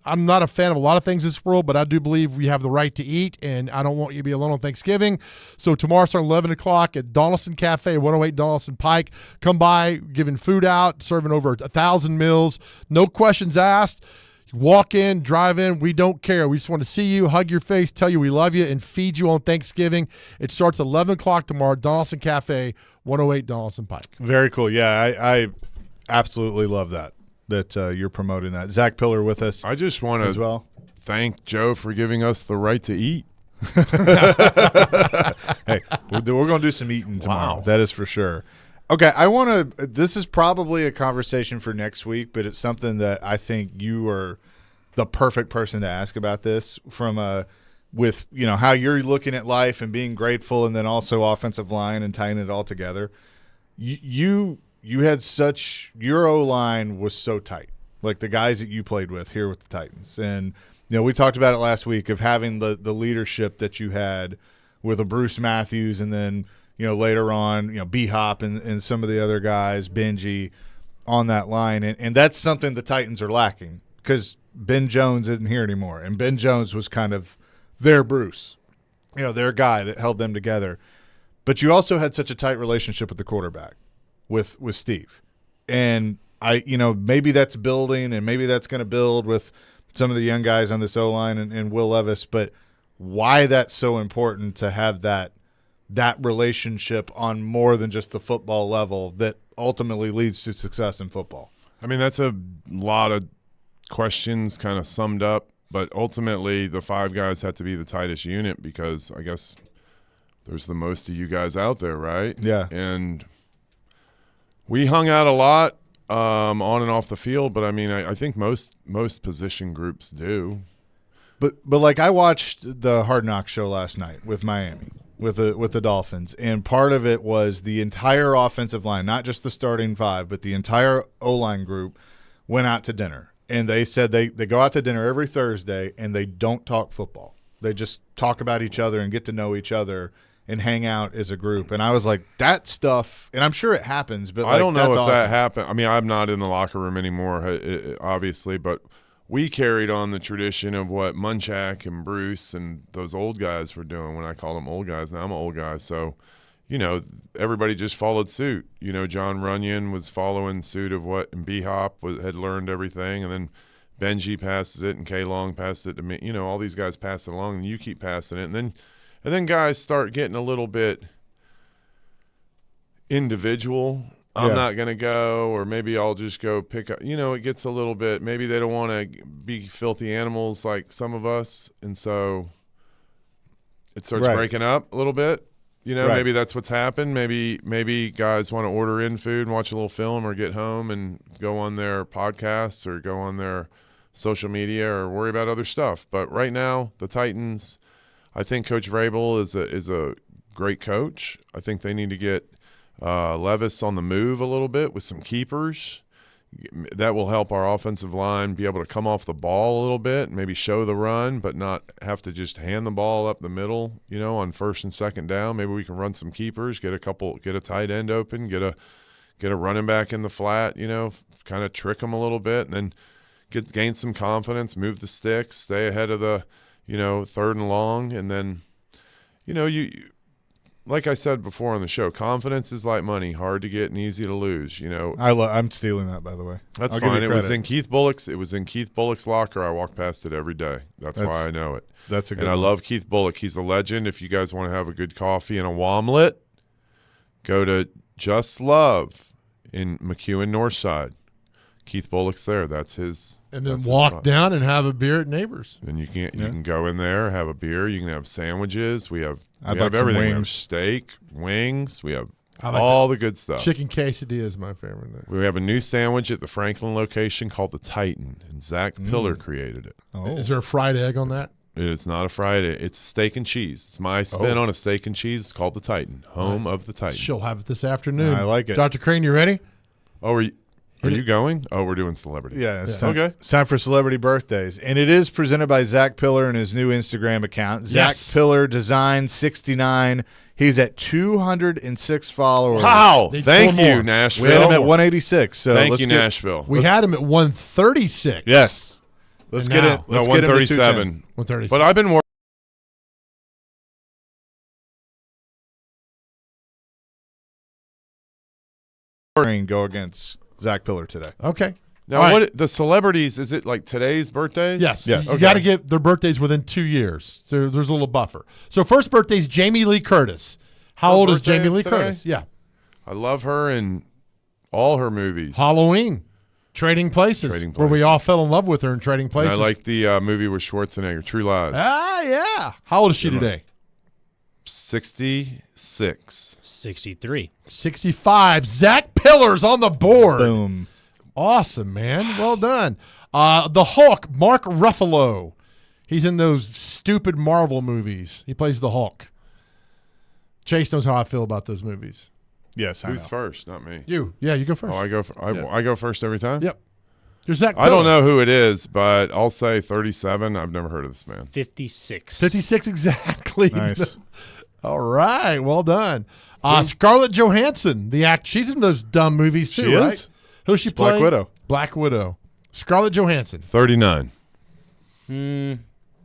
I'm not a fan of a lot of things in this world, but I do believe we have the right to eat, and I don't want you to be alone on Thanksgiving. So tomorrow, starting 11 o'clock at Donaldson Cafe, 108 Donaldson Pike. Come by, giving food out, serving over 1,000 meals. No questions asked. You walk in, drive in. We don't care. We just want to see you, hug your face, tell you we love you, and feed you on Thanksgiving. It starts at 11 o'clock tomorrow, Donaldson Cafe, 108 Donaldson Pike. Very cool. Yeah, I absolutely love that you're promoting that. Zach Pillar with us. I just want to thank Joe for giving us the right to eat. Hey, we're going to do some eating tomorrow. Wow. That is for sure. Okay, this is probably a conversation for next week, but it's something that I think you are the perfect person to ask about this with how you're looking at life and being grateful, and then also offensive line and tying it all together. You had your O-line was so tight, like the guys that you played with here with the Titans. And, we talked about it last week of having the leadership that you had with a Bruce Matthews, and then, later on, B-Hop and some of the other guys, Benji, on that line. And that's something the Titans are lacking because Ben Jones isn't here anymore. And Ben Jones was kind of their Bruce, their guy that held them together. But you also had such a tight relationship with the quarterback. With Steve, and maybe that's building, and maybe that's going to build with some of the young guys on this O-line and Will Levis, but why that's so important to have that relationship on more than just the football level that ultimately leads to success in football? I mean, that's a lot of questions kind of summed up, but ultimately the five guys had to be the tightest unit because I guess there's the most of you guys out there, right? Yeah. And we hung out a lot on and off the field, but I mean, I think most position groups do. But like I watched the Hard Knocks show last night with Miami, with the Dolphins, and part of it was the entire offensive line, not just the starting five, but the entire O-line group went out to dinner. And they said they go out to dinner every Thursday and they don't talk football. They just talk about each other and get to know each other and hang out as a group. And I was like, that stuff, and I'm sure it happens, but I don't know if awesome. that happened. I mean, I'm not in the locker room anymore, obviously, but we carried on the tradition of what Munchak and Bruce and those old guys were doing when I call them old guys. Now I'm an old guy. So, everybody just followed suit. John Runyon was following suit of what, and B-Hop had learned everything. And then Benji passes it and K-Long passes it to me. All these guys pass it along and you keep passing it. And then guys start getting a little bit individual. I'm not going to go, or maybe I'll just go pick up. It gets a little bit, maybe they don't want to be filthy animals like some of us. And so it starts breaking up a little bit. Maybe that's what's happened. Maybe guys want to order in food and watch a little film or get home and go on their podcasts or go on their social media or worry about other stuff. But right now, the Titans – I think Coach Vrabel is a great coach. I think they need to get Levis on the move a little bit with some keepers. That will help our offensive line be able to come off the ball a little bit, maybe show the run, but not have to just hand the ball up the middle, on first and second down. Maybe we can run some keepers, get a tight end open, get a running back in the flat, kind of trick them a little bit, and then gain some confidence, move the sticks, stay ahead of the third and long. And then, you like I said before on the show, confidence is like money, hard to get and easy to lose. I'm stealing that, by the way. That's fine. It was in Keith Bullock's locker. I walk past it every day. That's why I know it. That's a good one. I love Keith Bullock. He's a legend. If you guys want to have a good coffee and a womlet, go to Just Love in McEwen Northside. Keith Bullock's there. That's his. And then walk down and have a beer at Neighbors. And you can go in there, have a beer. You can have sandwiches. We have like everything. We have steak, wings. We have all the good stuff. Chicken quesadilla is my favorite. We have a new sandwich at the Franklin location called the Titan, and Zach Pillar created it. Oh. Is there a fried egg on that? It's not a fried egg. It's steak and cheese. It's my spin on a steak and cheese. It's called the Titan, home of the Titan. She'll have it this afternoon. I like it. Dr. Crane, you ready? Oh, Are you going? Oh, we're doing celebrity. Yeah, it's time, Okay. it's time for celebrity birthdays. And it is presented by Zach Pillar and his new Instagram account. Zach Yes. Pillar Design 69. He's at 206 followers. Wow. Need Thank four you, more. Nashville. We had him at 186. So Thank let's you, get, Nashville. We had him at 136. Yes. Let's And get now- it. Let's no, get him to 137. 136. But I've been working. and go against Zach Pillar today. Okay. Now, All right. what the celebrities, is it like today's birthdays? Yes. Yes. You Okay. got to get their birthdays within 2 years. So there's a little buffer. So first birthday is Jamie Lee Curtis. How Her old is birthday Jamie is Lee today? Curtis? Yeah. I love her in all her movies. Halloween. Trading Places. Trading Where we Places. all fell in love with her in Trading And Places. I like the movie with Schwarzenegger, True Lies. Ah, yeah. How old is she Good one. today? 66. 63. 65. Zach Pillar's on the board. Boom. Awesome, man. Well done. The Hulk, Mark Ruffalo. He's in those stupid Marvel movies. He plays the Hulk. Chase knows how I feel about those movies. Yes, I Who's know. first? Not me. You go first. Oh, I go first every time? Yep. You're Zach I don't Pillar. know who it is, but I'll say 37. I've never heard of this man. 56. 56 exactly. Nice. All right. Well done. Scarlett Johansson, the act. She's in those dumb movies too, She right? is. Who she Black play? Widow. Black Widow. Scarlett Johansson. 39.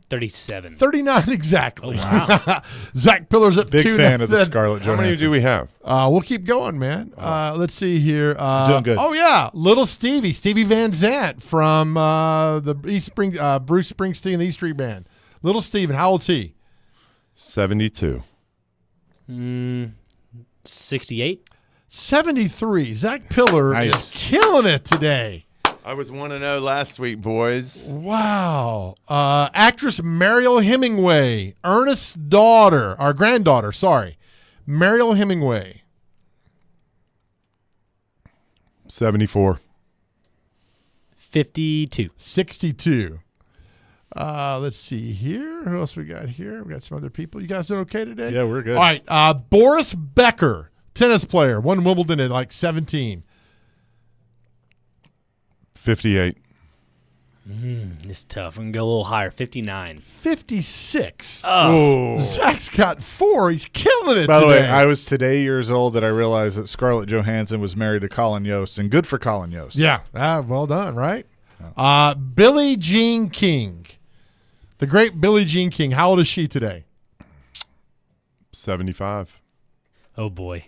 37. 39 exactly. Wow. Zach Pillar's at Big 2. fan of the Then- Scarlett How many Johansson. do we have? We'll keep going, man. Let's see here. Doing good. Oh yeah, Little Stevie Van Zandt from the Bruce Springsteen and the E Street Band. Little Steven, how old's he? 72. 68. 73. Zach Pillar Nice. is killing it today. I was 1-0 last week, boys. Wow. Actress Mariel Hemingway, Ernest's daughter, our granddaughter, sorry. Mariel Hemingway. 74. 52. 62. Let's see here. Who else we got here? We got some other people. You guys doing okay today? Yeah, we're good. All right. Boris Becker, tennis player, won Wimbledon at like 17. 58. It's tough. We can go a little higher. 59. 56. Oh. Zach's got 4. He's killing it By the today. way, I was today years old that I realized that Scarlett Johansson was married to Colin Yost, and good for Colin Yost. Yeah. Well done, right? Billie Jean King. The great Billie Jean King. How old is she today? 75. Oh, boy.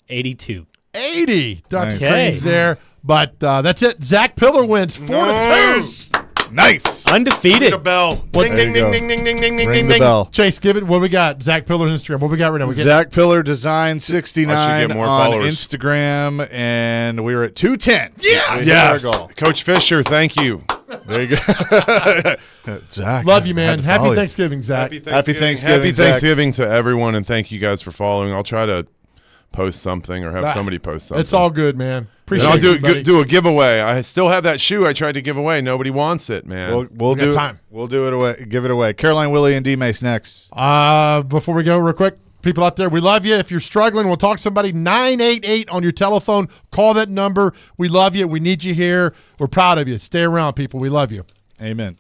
82. 80. Dr. Nice. Crane's there. But that's it. Zach Pillar wins 4-2. Nice. Undefeated. A bell. There Ding, ding, you ding, go. ding, ding, ding, ding, ding, Ring ding, the ding. bell. Chase, give it. What we got? Zach Pillar's Instagram. What we got right now? We get Zach Pillar Design I 69 should get more on followers. Instagram, and we were at 210. Yeah. We hit Yes. our goal. Coach Fisher, thank you. There you go. Zach, Love you, I man. had to Happy follow you. Thanksgiving, Zach. Happy Thanksgiving, Happy Zach. Thanksgiving to everyone, and thank you guys for following. I'll try to post something or have somebody post something. It's all good, man. And Appreciate I'll it. buddy. do a giveaway. I still have that shoe I tried to give away. Nobody wants it, man. We'll got do time. We'll do it away. Give it away. Caroline, Willie, and D Mace next. Before we go, real quick, people out there, we love you. If you're struggling, we'll talk to somebody. 988 on your telephone. Call that number. We love you. We need you here. We're proud of you. Stay around, people. We love you. Amen.